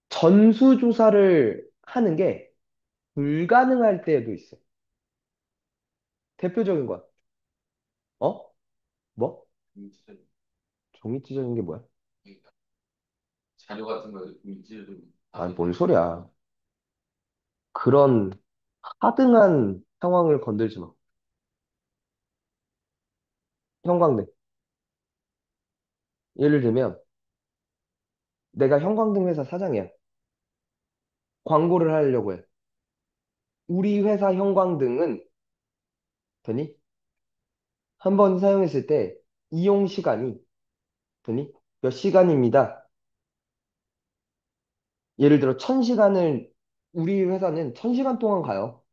전수조사를 하는 게 불가능할 때도 있어. 대표적인 거야. 어? 뭐? 종이 찢어진 게 뭐야? 자료 같은 거 물질을 아니, 다시 뭔 소리야. 그런 하등한 상황을 건들지 마. 형광등. 예를 들면, 내가 형광등 회사 사장이야. 광고를 하려고 해. 우리 회사 형광등은, 되니? 한 번 사용했을 때, 이용 시간이, 되니? 몇 시간입니다. 예를 들어, 1000시간을, 우리 회사는 1000시간 동안 가요.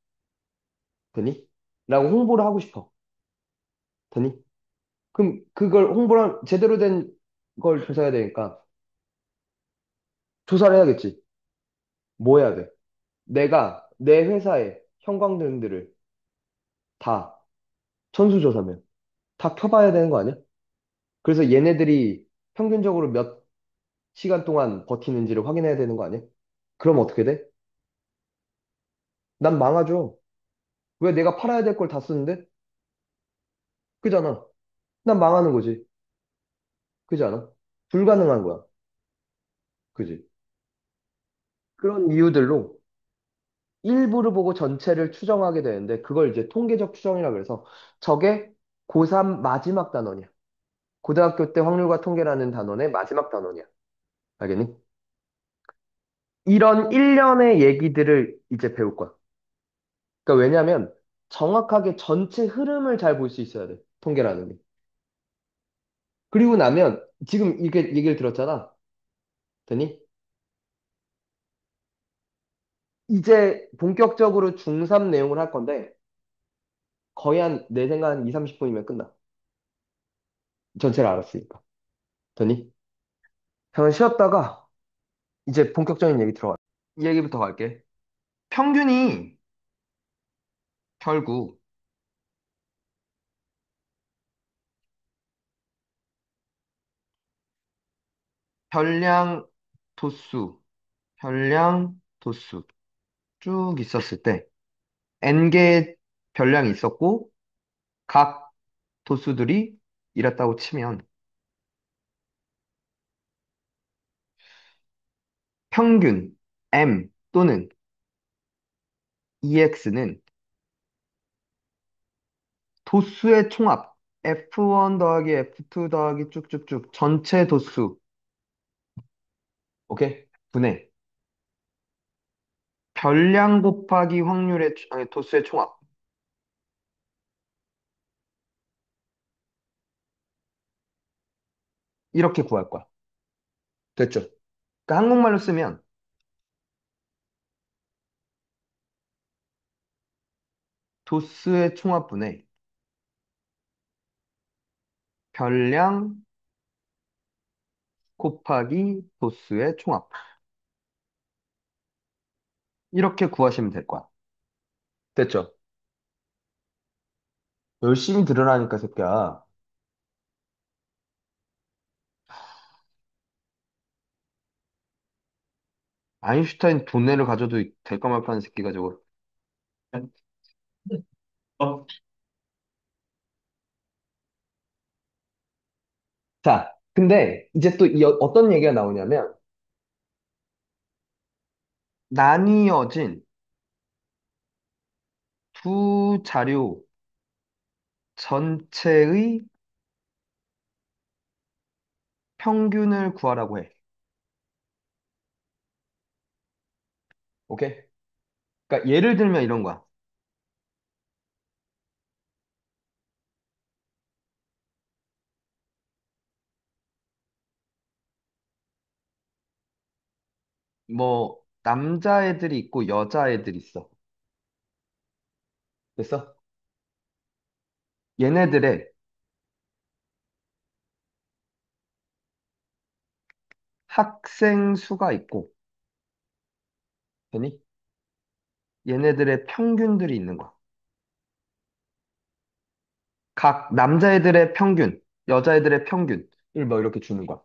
되니? 라고 홍보를 하고 싶어. 되니? 그럼 그걸 홍보를, 제대로 된 걸 조사해야 되니까, 조사를 해야겠지. 뭐 해야 돼? 내가 내 회사의 형광등들을 다 전수조사면 다 켜봐야 되는 거 아니야? 그래서 얘네들이 평균적으로 몇 시간 동안 버티는지를 확인해야 되는 거 아니야? 그럼 어떻게 돼? 난 망하죠. 왜 내가 팔아야 될 걸 다 쓰는데? 그잖아. 난 망하는 거지. 그지 않아? 불가능한 거야. 그지? 그런 이유들로 일부를 보고 전체를 추정하게 되는데 그걸 이제 통계적 추정이라 그래서 저게 고3 마지막 단원이야. 고등학교 때 확률과 통계라는 단원의 마지막 단원이야. 알겠니? 이런 일련의 얘기들을 이제 배울 거야. 그러니까 왜냐하면 정확하게 전체 흐름을 잘 볼 수 있어야 돼. 통계라는 게. 그리고 나면 지금 이렇게 얘기를 들었잖아. 되니? 이제 본격적으로 중3 내용을 할 건데 거의 내 생각 한 2, 30분이면 끝나. 전체를 알았으니까. 되니? 잠깐 쉬었다가 이제 본격적인 얘기 들어가. 이 얘기부터 갈게. 평균이 결국 별량 도수, 별량 도수 쭉 있었을 때 n개의 별량이 있었고 각 도수들이 이랬다고 치면 평균 m 또는 ex는 도수의 총합 f1 더하기 f2 더하기 쭉쭉쭉 전체 도수 오케이? 분의 별량 곱하기 확률의 아니, 도수의 총합 이렇게 구할 거야. 됐죠? 그러니까 한국말로 쓰면 도수의 총합분의 별량 곱하기 도수의 총합 이렇게 구하시면 될 거야. 됐죠? 열심히 들으라니까 새끼야. 아인슈타인 돈내를 가져도 될까 말까 하는 새끼가 저거. 어. 자, 근데 이제 또 어떤 얘기가 나오냐면 나뉘어진 두 자료 전체의 평균을 구하라고 해. 오케이? 그러니까 예를 들면 이런 거야. 뭐 남자애들이 있고 여자애들이 있어. 됐어? 얘네들의 학생 수가 있고, 되니? 얘네들의 평균들이 있는 거야. 각 남자애들의 평균, 여자애들의 평균을 뭐 이렇게 주는 거야.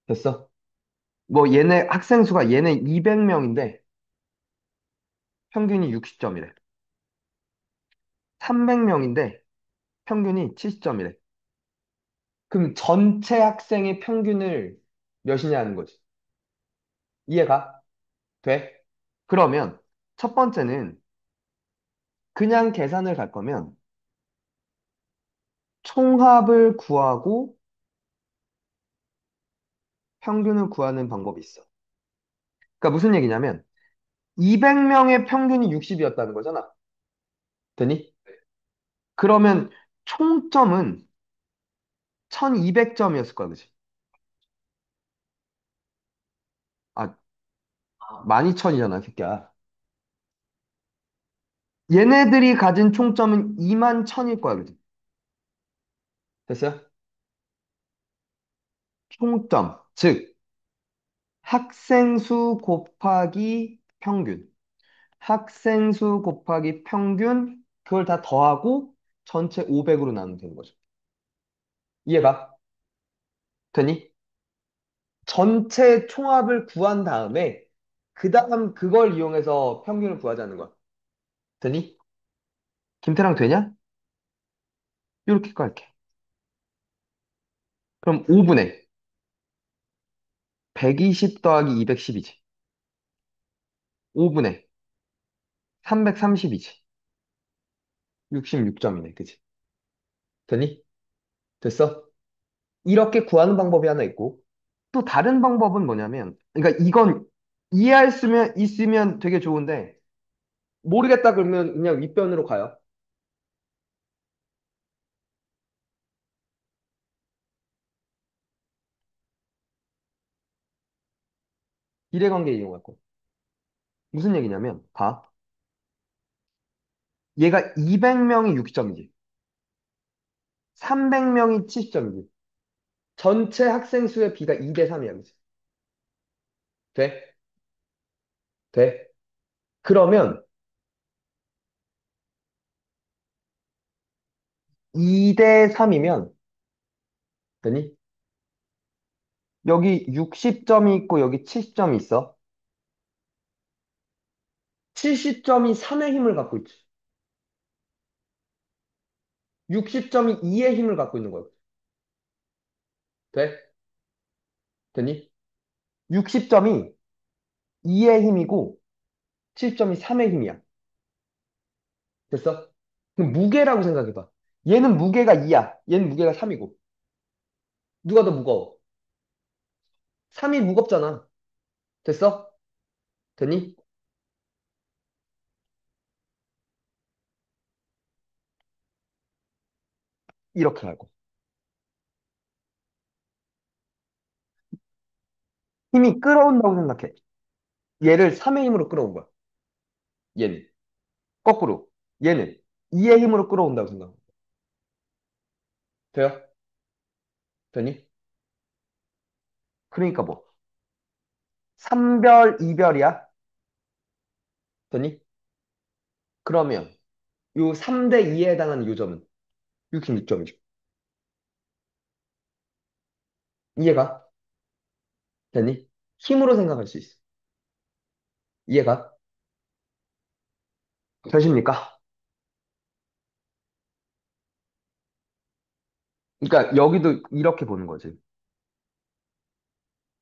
됐어? 뭐 얘네 학생 수가 얘네 200명인데 평균이 60점이래. 300명인데 평균이 70점이래. 그럼 전체 학생의 평균을 몇이냐는 거지. 이해가? 돼? 그러면 첫 번째는 그냥 계산을 갈 거면 총합을 구하고 평균을 구하는 방법이 있어. 그러니까 무슨 얘기냐면 200명의 평균이 60이었다는 거잖아. 되니? 그러면 총점은 1200점이었을 거야, 그지? 아, 12,000이잖아, 새끼야. 얘네들이 가진 총점은 21,000일 거야, 그지? 됐어요? 총점. 즉, 학생 수 곱하기 평균. 학생 수 곱하기 평균, 그걸 다 더하고 전체 500으로 나누면 되는 거죠. 이해가? 되니? 전체 총합을 구한 다음에, 그 다음 그걸 이용해서 평균을 구하자는 거야. 되니? 김태랑 되냐? 이렇게 깔게. 그럼 5분의 120 더하기 210이지. 5분의 330이지. 66점이네. 그치? 되니? 됐어? 이렇게 구하는 방법이 하나 있고, 또 다른 방법은 뭐냐면, 그러니까 이건 이해할 수면 있으면 되게 좋은데, 모르겠다 그러면 그냥 윗변으로 가요. 비례관계 이용할 거. 무슨 얘기냐면, 봐. 얘가 200명이 60점이지. 300명이 70점이지. 전체 학생 수의 비가 2대 3이야. 그치? 돼? 돼? 그러면 2대 3이면 되니? 여기 60점이 있고 여기 70점이 있어. 70점이 3의 힘을 갖고 있지. 60점이 2의 힘을 갖고 있는 거야. 돼? 되니? 60점이 2의 힘이고 70점이 3의 힘이야. 됐어? 그럼 무게라고 생각해봐. 얘는 무게가 2야. 얘는 무게가 3이고. 누가 더 무거워? 3이 무겁잖아. 됐어? 되니? 이렇게 알고. 힘이 끌어온다고 생각해. 얘를 3의 힘으로 끌어온 거야. 얘는. 거꾸로. 얘는 2의 힘으로 끌어온다고 생각해. 돼요? 되니? 그러니까 뭐. 3별, 2별이야? 되니? 그러면 요 3대 2에 해당하는 요점은 66점이죠. 이해가? 되니? 힘으로 생각할 수 있어. 이해가? 되십니까? 그러니까 여기도 이렇게 보는 거지.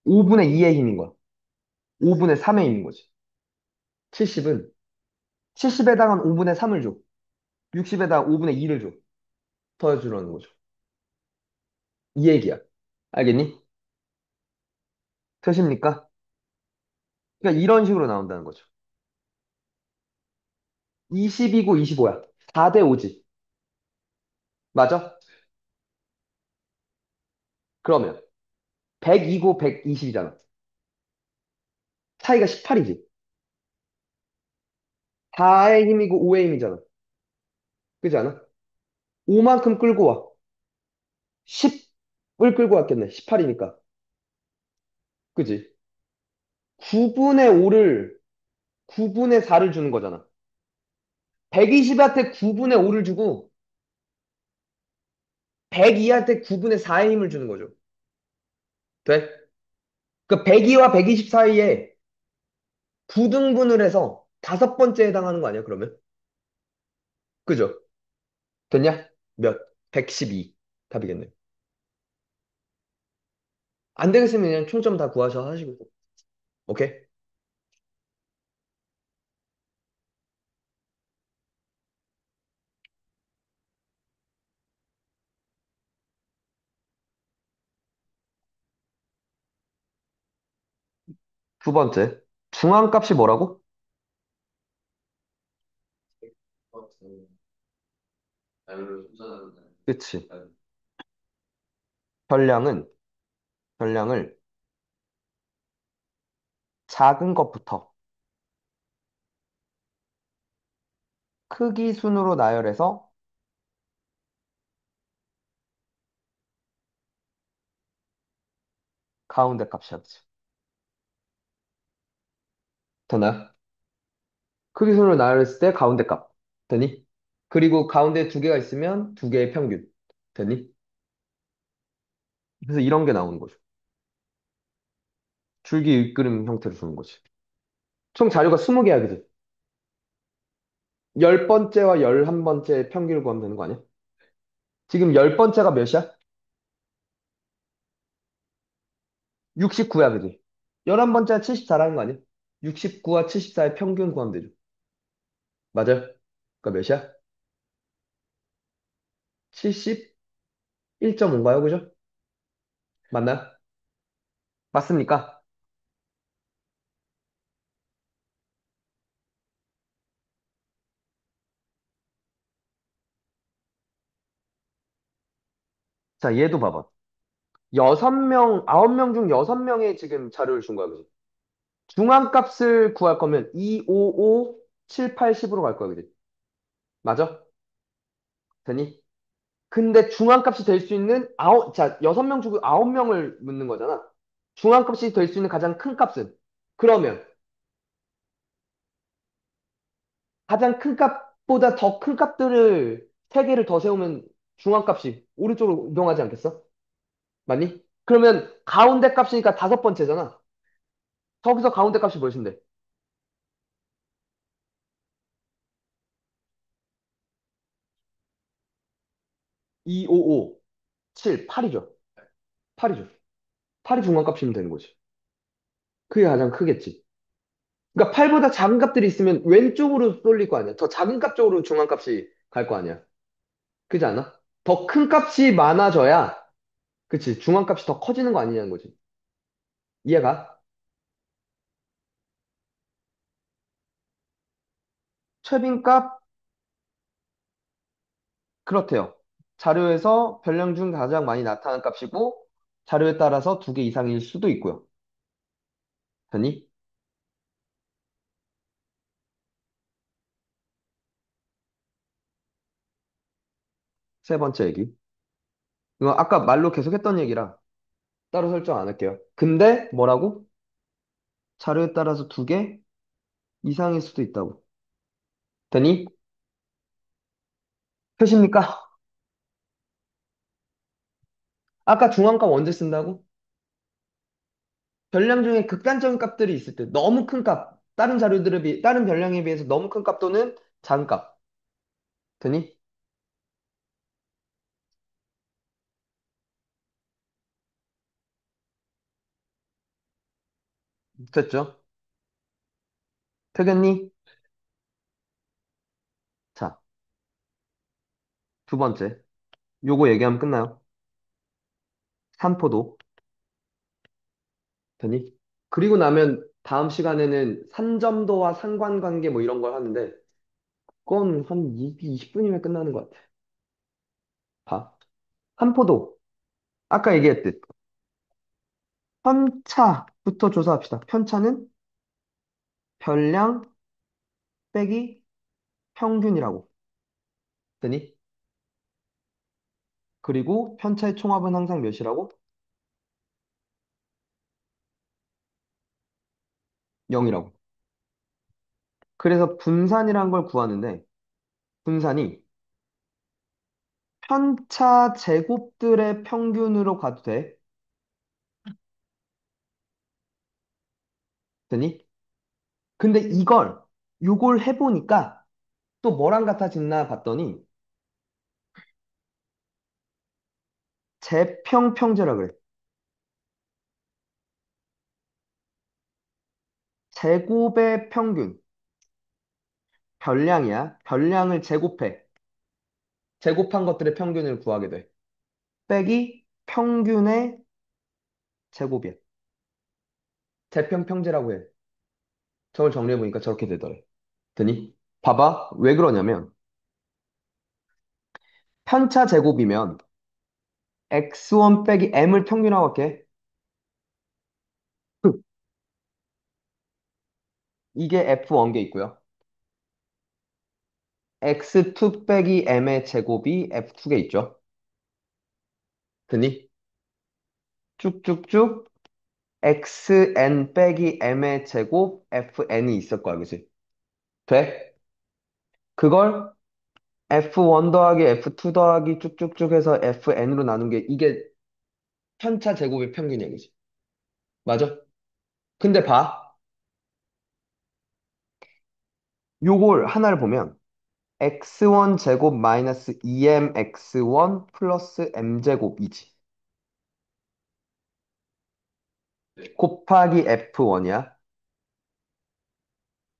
5분의 2의 힘인 거야. 5분의 3의 힘인 거지. 70은 70에 해당한 5분의 3을 줘. 60에 해당 5분의 2를 줘. 더해주라는 거죠. 이 얘기야. 알겠니? 되십니까? 그러니까 이런 식으로 나온다는 거죠. 20이고 25야. 4대 5지. 맞아? 그러면 100이고 120이잖아. 차이가 18이지. 4의 힘이고 5의 힘이잖아. 그지 않아? 5만큼 끌고 와. 10을 끌고 왔겠네. 18이니까. 그지? 9분의 5를, 9분의 4를 주는 거잖아. 120한테 9분의 5를 주고 102한테 9분의 4의 힘을 주는 거죠. 돼? 그 102와 120 사이에 부등분을 해서 다섯 번째에 해당하는 거 아니야, 그러면? 그죠? 됐냐? 몇? 112. 답이겠네. 안 되겠으면 그냥 총점 다 구하셔 하시고. 오케이? 두 번째. 중앙값이 뭐라고? 자유를 훼손하는 그치. 날. 별량은, 별량을 작은 것부터 크기 순으로 나열해서 가운데 값이었지. 되나요? 크기 순으로 나열했을 때 가운데 값. 되니? 그리고 가운데 두 개가 있으면 두 개의 평균. 되니? 그래서 이런 게 나오는 거죠. 줄기 일그름 형태로 주는 거지. 총 자료가 20개야, 그지? 10번째와 11번째 평균을 구하면 되는 거 아니야? 지금 10번째가 몇이야? 69야, 그지? 11번째가 74라는 거 아니야? 69와 74의 평균 구하면 되죠. 맞아요? 그러니까 몇이야? 71.5인가요? 그죠? 맞나요? 맞습니까? 자, 얘도 봐봐. 6명, 9명 중 6명의 지금 자료를 준 거야, 그지? 중앙값을 구할 거면 2, 5, 5, 7, 8, 10으로 갈 거야, 그지? 맞아? 되니? 근데 중앙값이 될 수 있는 자, 6명 중에 9명을 묻는 거잖아. 중앙값이 될 수 있는 가장 큰 값은? 그러면 가장 큰 값보다 더 큰 값들을 세 개를 더 세우면 중앙값이 오른쪽으로 이동하지 않겠어? 맞니? 그러면 가운데 값이니까 다섯 번째잖아. 거기서 가운데 값이 무엇인데? 2, 5, 5, 7, 8이죠. 8이죠. 8이 중간값이면 되는 거지. 그게 가장 크겠지. 그러니까 8보다 작은 값들이 있으면 왼쪽으로 쏠릴 거 아니야. 더 작은 값 쪽으로 중간값이 갈 거 아니야. 그지 않아? 더 큰 값이 많아져야, 그치. 중간값이 더 커지는 거 아니냐는 거지. 이해가? 최빈값, 그렇대요. 자료에서 변량 중 가장 많이 나타난 값이고, 자료에 따라서 두 개 이상일 수도 있고요. 됐니? 세 번째 얘기. 이거 아까 말로 계속 했던 얘기라 따로 설정 안 할게요. 근데 뭐라고? 자료에 따라서 두 개 이상일 수도 있다고. 됐니? 표시입니까? 아까 중앙값 언제 쓴다고? 변량 중에 극단적인 값들이 있을 때 너무 큰 값, 다른 변량에 비해서 너무 큰 값 또는 작은 값. 되니? 됐죠? 되겠니? 자, 두 번째. 요거 얘기하면 끝나요. 산포도. 되니? 그리고 나면 다음 시간에는 산점도와 상관관계 뭐 이런 걸 하는데 그건 한 20분이면 끝나는 것 같아. 봐. 산포도. 아까 얘기했듯. 편차부터 조사합시다. 편차는 별량 빼기 평균이라고. 되니? 그리고 편차의 총합은 항상 몇이라고? 0이라고. 그래서 분산이란 걸 구하는데 분산이 편차 제곱들의 평균으로 가도 돼. 되니? 근데 요걸 해보니까 또 뭐랑 같아졌나 봤더니 제평평제라 그래. 제곱의 평균. 별량이야. 별량을 제곱해. 제곱한 것들의 평균을 구하게 돼. 빼기 평균의 제곱이야. 제평평제라고 해. 저걸 정리해보니까 저렇게 되더래. 되니? 봐봐. 왜 그러냐면 편차 제곱이면 x1 빼기 m을 평균하고 할게. 이게 F1개 있고요. x2 빼기 m의 제곱이 F2개 있죠. 됐니? 쭉쭉쭉 xn 빼기 m의 제곱 fn이 있을 거야, 그지? 돼? 그걸 F1 더하기 F2 더하기 쭉쭉쭉 해서 fn으로 나눈 게 이게 편차 제곱의 평균이야, 그지? 맞아? 근데 봐. 요걸 하나를 보면 x1 제곱 마이너스 2mx1 플러스 m제곱이지. 곱하기 F1이야.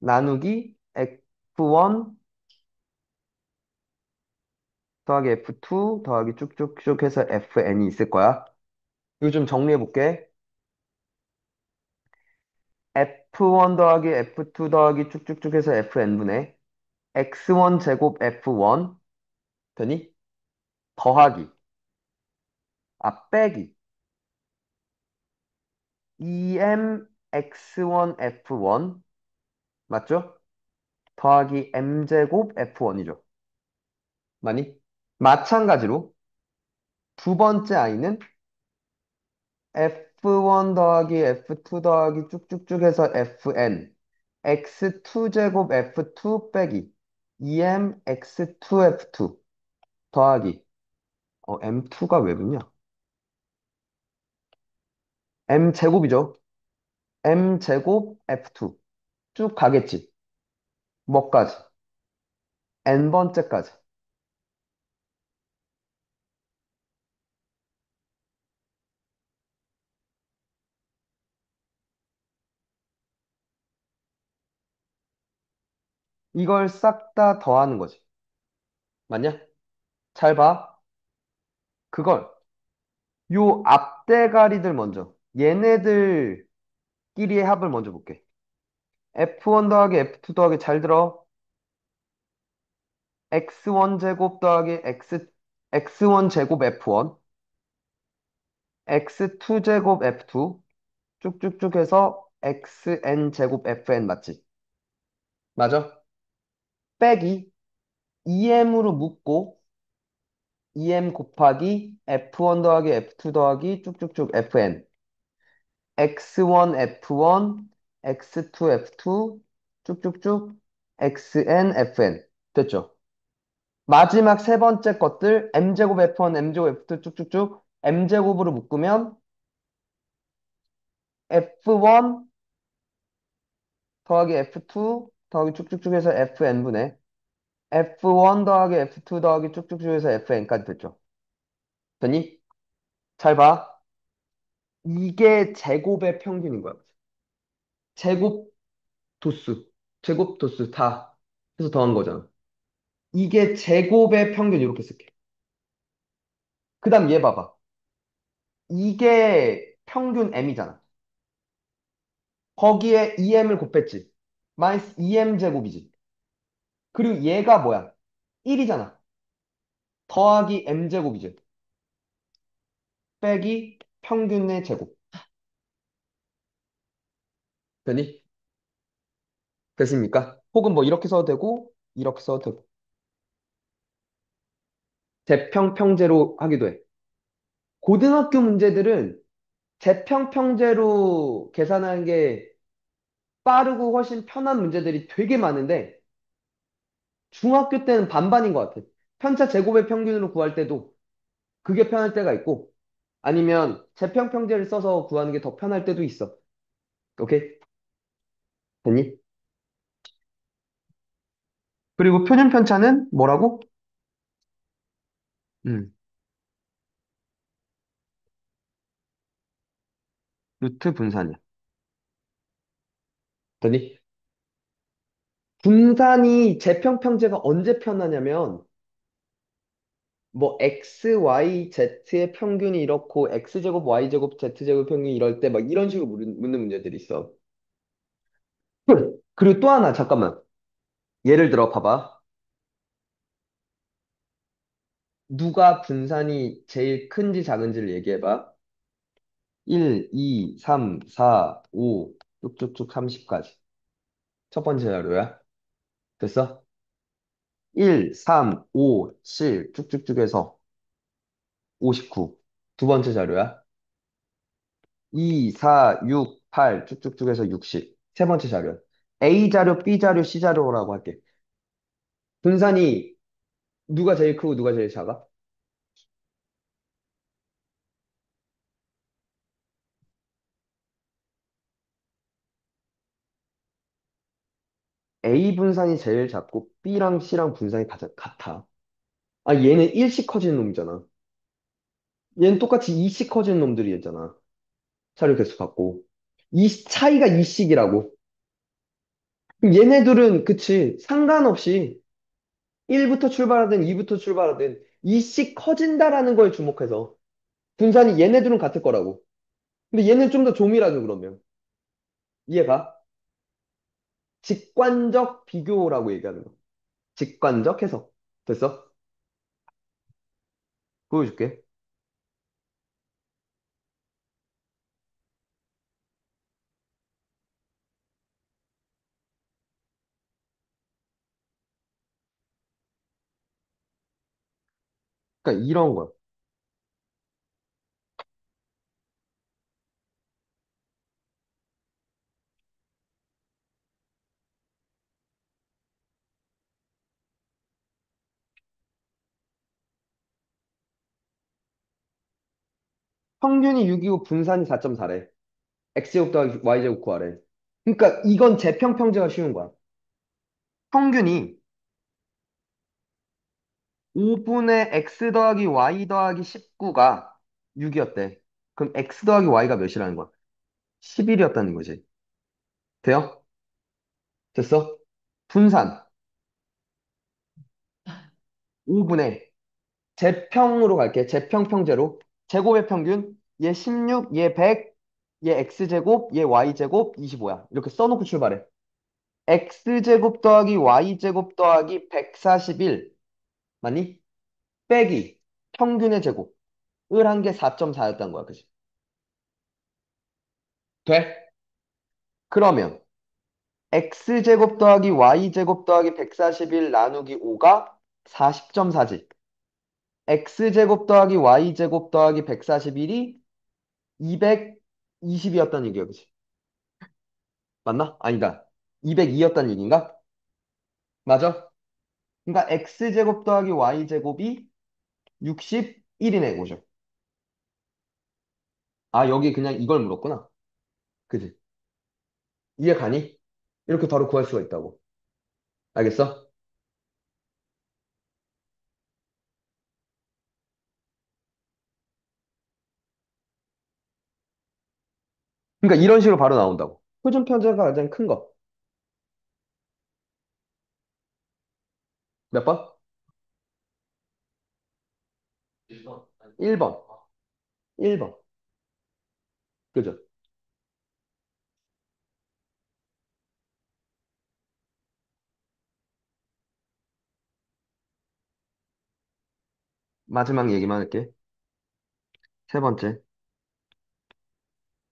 나누기 F1 더하기 F2 더하기 쭉쭉쭉 해서 FN이 있을 거야. 이거 좀 정리해 볼게. F1 더하기 F2 더하기 쭉쭉쭉 해서 FN분의 X1 제곱 F1 되니? 더하기, 빼기 2M X1 F1 맞죠? 더하기 M제곱 F1이죠. 맞니? 마찬가지로 두 번째 i는 F1 더하기 F2 더하기 쭉쭉쭉 해서 Fn X2 제곱 F2 빼기 2mx2f2 더하기 m2가 왜 붙냐? m제곱이죠. m제곱 f2 쭉 가겠지. 뭐까지? n번째까지. 이걸 싹 다 더하는 거지. 맞냐? 잘 봐. 그걸 요 앞대가리들 먼저. 얘네들끼리의 합을 먼저 볼게. F1 더하기 F2 더하기 잘 들어. X1 제곱 더하기 X1 제곱 F1, X2 제곱 F2 쭉쭉쭉 해서 XN 제곱 FN 맞지? 맞아? 빼기 2M으로 묶고 2M 곱하기 F1 더하기 F2 더하기 쭉쭉쭉 FN X1 F1 X2 F2 쭉쭉쭉 XN FN 됐죠? 마지막 세 번째 것들 m제곱 F1, m제곱 F2 쭉쭉쭉 m제곱으로 묶으면 F1 더하기 F2 더하기 쭉쭉쭉 해서 FN분의 F1 더하기 F2 더하기 쭉쭉쭉 해서 FN까지 됐죠. 됐니? 잘 봐. 이게 제곱의 평균인 거야. 제곱 도수, 제곱 도수 다 해서 더한 거잖아. 이게 제곱의 평균 이렇게 쓸게. 그 다음 얘 봐봐. 이게 평균 m이잖아. 거기에 2m을 곱했지. 마이너스 2m 제곱이지. 그리고 얘가 뭐야? 1이잖아. 더하기 m 제곱이지. 빼기 평균의 제곱. 되니? 됐습니까? 혹은 뭐 이렇게 써도 되고 이렇게 써도 되고 재평평제로 하기도 해. 고등학교 문제들은 재평평제로 계산하는 게 빠르고 훨씬 편한 문제들이 되게 많은데 중학교 때는 반반인 것 같아. 편차 제곱의 평균으로 구할 때도 그게 편할 때가 있고 아니면 재평평제를 써서 구하는 게 더 편할 때도 있어. 오케이? 됐니? 그리고 표준 편차는 뭐라고? 음, 루트 분산이야. 됐니? 분산이 재평평제가 언제 편하냐면 뭐 x, y, z의 평균이 이렇고 x제곱, y제곱, z제곱 평균이 이럴 때 막 이런 식으로 묻는 문제들이 있어. 그리고 또 하나 잠깐만. 예를 들어 봐봐. 누가 분산이 제일 큰지 작은지를 얘기해봐. 1, 2, 3, 4, 5 쭉쭉쭉 30까지. 첫 번째 자료야. 됐어? 1, 3, 5, 7 쭉쭉쭉 해서 59. 두 번째 자료야. 2, 4, 6, 8 쭉쭉쭉 해서 60. 세 번째 자료. A 자료, B 자료, C 자료라고 할게. 분산이 누가 제일 크고 누가 제일 작아? A 분산이 제일 작고 B랑 C랑 분산이 가장 같아. 아, 얘는 1씩 커지는 놈이잖아. 얘는 똑같이 2씩 커지는 놈들이었잖아. 자료 개수 갖고. 이 차이가 2씩이라고. 그럼 얘네들은 그치. 상관없이 1부터 출발하든 2부터 출발하든 2씩 커진다라는 거에 주목해서 분산이 얘네들은 같을 거라고. 근데 얘는 좀 더 조밀하죠, 그러면. 이해가? 직관적 비교라고 얘기하는 거. 직관적 해석. 됐어? 보여줄게. 그러니까 이런 거야. 평균이 6이고 분산이 4.4래. x제곱 더하기 y제곱 구하래. 그러니까 이건 재평평제가 쉬운 거야. 평균이 5분의 x 더하기 y 더하기 19가 6이었대. 그럼 x 더하기 y가 몇이라는 거야? 11이었다는 거지. 돼요? 됐어? 분산 5분의 재평으로 갈게. 재평평제로. 제곱의 평균 얘 16, 얘 100, 얘 x제곱, 얘 y제곱 25야. 이렇게 써놓고 출발해. x제곱 더하기 y제곱 더하기 141 맞니? 빼기 평균의 제곱을 한 게 4.4였던 거야. 그지? 돼? 그러면 x제곱 더하기 y제곱 더하기 141 나누기 5가 40.4지. x제곱 더하기 y제곱 더하기 141이 220이었던 얘기야. 그지? 맞나? 아니다. 202였던 얘기인가? 맞아? 그러니까 x제곱 더하기 y제곱이 61이네, 보죠. 아, 여기 그냥 이걸 물었구나. 그지? 이해 가니? 이렇게 바로 구할 수가 있다고. 알겠어? 그러니까 이런 식으로 바로 나온다고. 표준 편제가 가장 큰 거. 몇 번? 1번. 1번. 1번. 그죠? 마지막 얘기만 할게. 세 번째.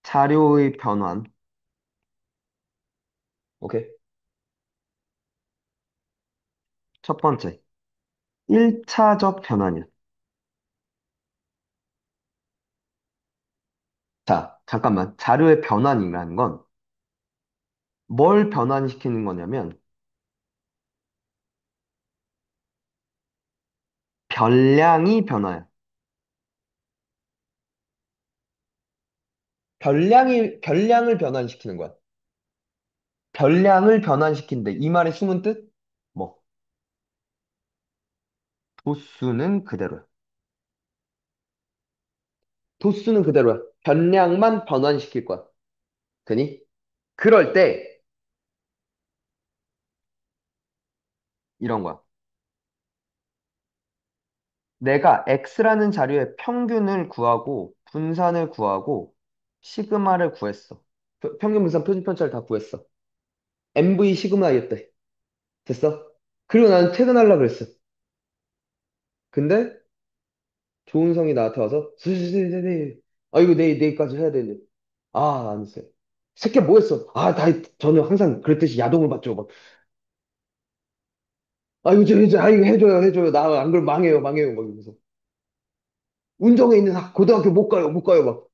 자료의 변환. 오케이? 첫 번째. 1차적 변환이야. 자, 잠깐만. 자료의 변환이라는 건 뭘 변환시키는 거냐면 별량이 변화야. 별량을 변환시키는 거야. 별량을 변환시킨대. 이 말의 숨은 뜻? 뭐, 도수는 그대로야. 도수는 그대로야. 별량만 변환시킬 거야. 되니? 그럴 때, 이런 거야. 내가 x라는 자료의 평균을 구하고, 분산을 구하고, 시그마를 구했어. 평균, 분산, 표준 편차를 다 구했어. MV 시그마였대. 됐어? 그리고 나는 퇴근하려고 그랬어. 근데, 조은성이 나한테 와서, 스스스스스 아, 이거 내일까지 해야 되는데. 아, 안 했어요. 새끼 뭐 했어? 아, 저는 항상 그랬듯이 야동을 봤죠. 막, 아, 이거 해줘요. 나 안 그러면 망해요. 막 이러면서. 운정에 있는 고등학교 못 가요. 막,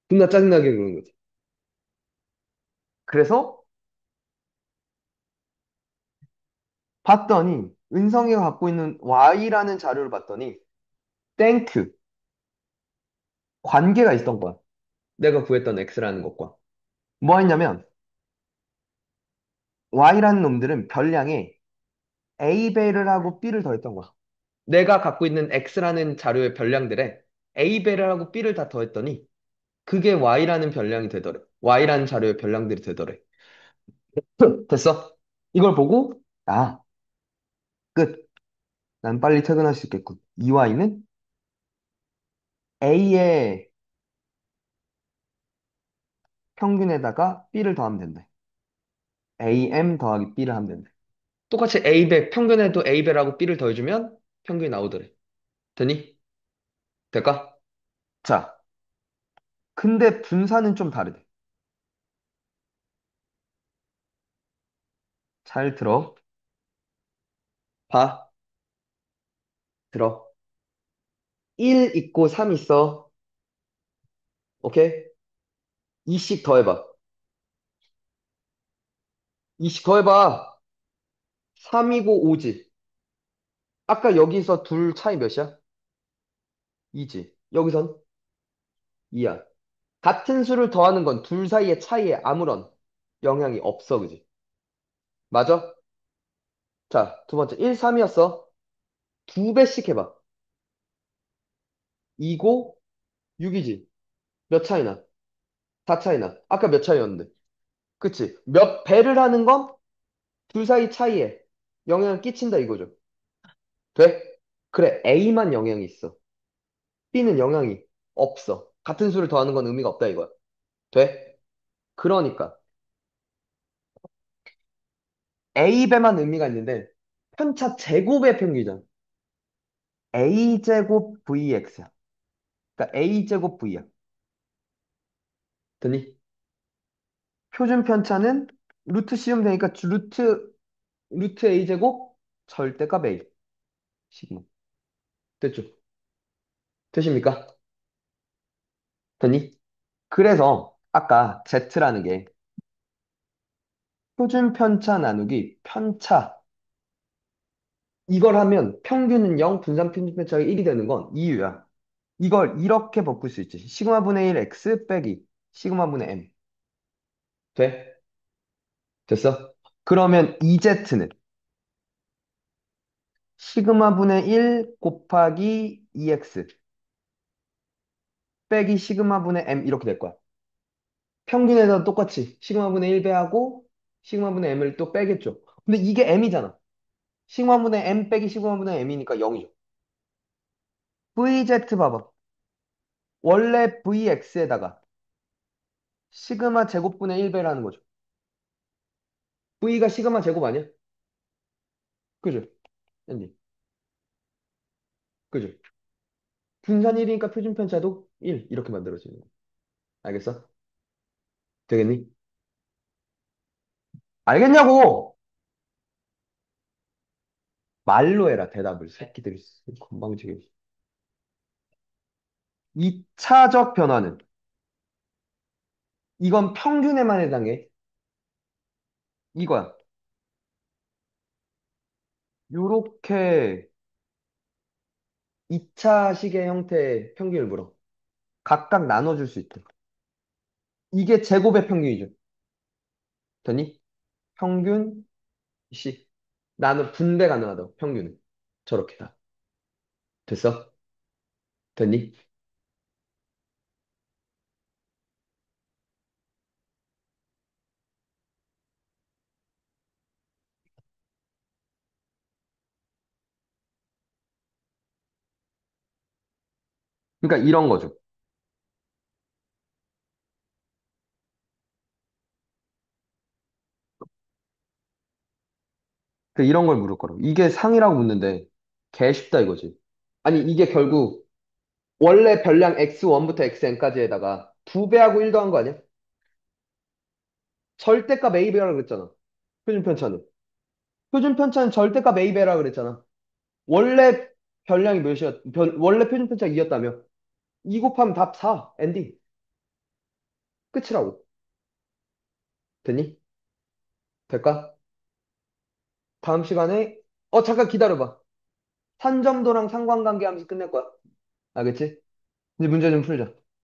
존나 짜증나게 그러는 거지. 그래서 봤더니, 은성이가 갖고 있는 Y라는 자료를 봤더니, 땡큐. 관계가 있던 거야. 내가 구했던 X라는 것과. 뭐 했냐면, Y라는 놈들은 별량에 A배를 하고 B를 더했던 거야. 내가 갖고 있는 X라는 자료의 별량들에 A배를 하고 B를 다 더했더니, 그게 Y라는 별량이 되더래. Y라는 자료의 별량들이 되더래. 됐어? 이걸 보고, 아, 끝. 난 빨리 퇴근할 수 있겠군. 이 Y는 A의 평균에다가 B를 더하면 된대. AM 더하기 B를 하면 된대. 똑같이 A배, 평균에도 A배라고 B를 더해주면 평균이 나오더래. 되니? 될까? 자, 근데 분산은 좀 다르대. 잘 들어. 봐. 들어. 1 있고 3 있어. 오케이? 2씩 더해봐. 2씩 더해봐. 3이고 5지. 아까 여기서 둘 차이 몇이야? 2지. 여기선 2야. 같은 수를 더하는 건 둘 사이의 차이에 아무런 영향이 없어, 그지? 맞아? 자, 두 번째. 1, 3이었어. 두 배씩 해봐. 2고 6이지. 몇 차이나? 4 차이나. 아까 몇 차이였는데? 그치? 몇 배를 하는 건 둘 사이 차이에 영향을 끼친다 이거죠. 돼? 그래, A만 영향이 있어. B는 영향이 없어. 같은 수를 더하는 건 의미가 없다 이거야. 돼? 그러니까 A배만 의미가 있는데 편차 제곱의 평균이잖아. A제곱 VX야. 그러니까 A제곱 V야. 됐니? 표준 편차는 루트 씌우면 되니까 루트 A제곱 절대값 A. 시그마. 됐죠? 되십니까? 됐니? 그래서 아까 Z라는 게 표준 편차 나누기 편차 이걸 하면 평균은 0, 분산 평균 편차가 1이 되는 건 이유야. 이걸 이렇게 바꿀 수 있지. 시그마분의 1 x 빼기 시그마분의 m. 돼? 됐어? 그러면 2z는 시그마분의 1 곱하기 2x 빼기 시그마분의 m 이렇게 될 거야. 평균에서 똑같이 시그마분의 1 배하고 시그마분의 m을 또 빼겠죠. 근데 이게 m이잖아. 시그마분의 m 빼기 시그마분의 m이니까 0이죠. VZ 봐봐. 원래 VX에다가 시그마 제곱분의 1배라는 거죠. V가 시그마 제곱 아니야? 그죠? 아니, 그죠? 분산 1이니까 표준 편차도 1 이렇게 만들어지는 거. 알겠어? 되겠니? 알겠냐고! 말로 해라 대답을 새끼들이 건방지게. 2차적 변화는 이건 평균에만 해당해. 이거야. 요렇게 2차식의 형태의 평균을 물어. 각각 나눠줄 수 있대. 이게 제곱의 평균이죠. 됐니? 평균 식. 나는 분배 가능하다고 평균은. 저렇게 다. 됐어? 됐니? 그러니까 이런 거죠. 그 이런 걸 물을 거라고. 이게 상이라고 묻는데 개 쉽다 이거지. 아니 이게 결국 원래 별량 x1부터 xn까지에다가 2배하고 1 더한 거 아니야? 절대값 a배라고 그랬잖아. 표준 편차는. 표준 편차는 절대값 a배라고 그랬잖아. 원래 별량이 원래 표준 편차가 2였다며. 2 곱하면 답 4. 엔딩. 끝이라고. 됐니? 될까? 다음 시간에 잠깐 기다려봐. 산점도랑 상관관계 하면서 끝낼 거야. 알겠지? 이제 문제 좀 풀자.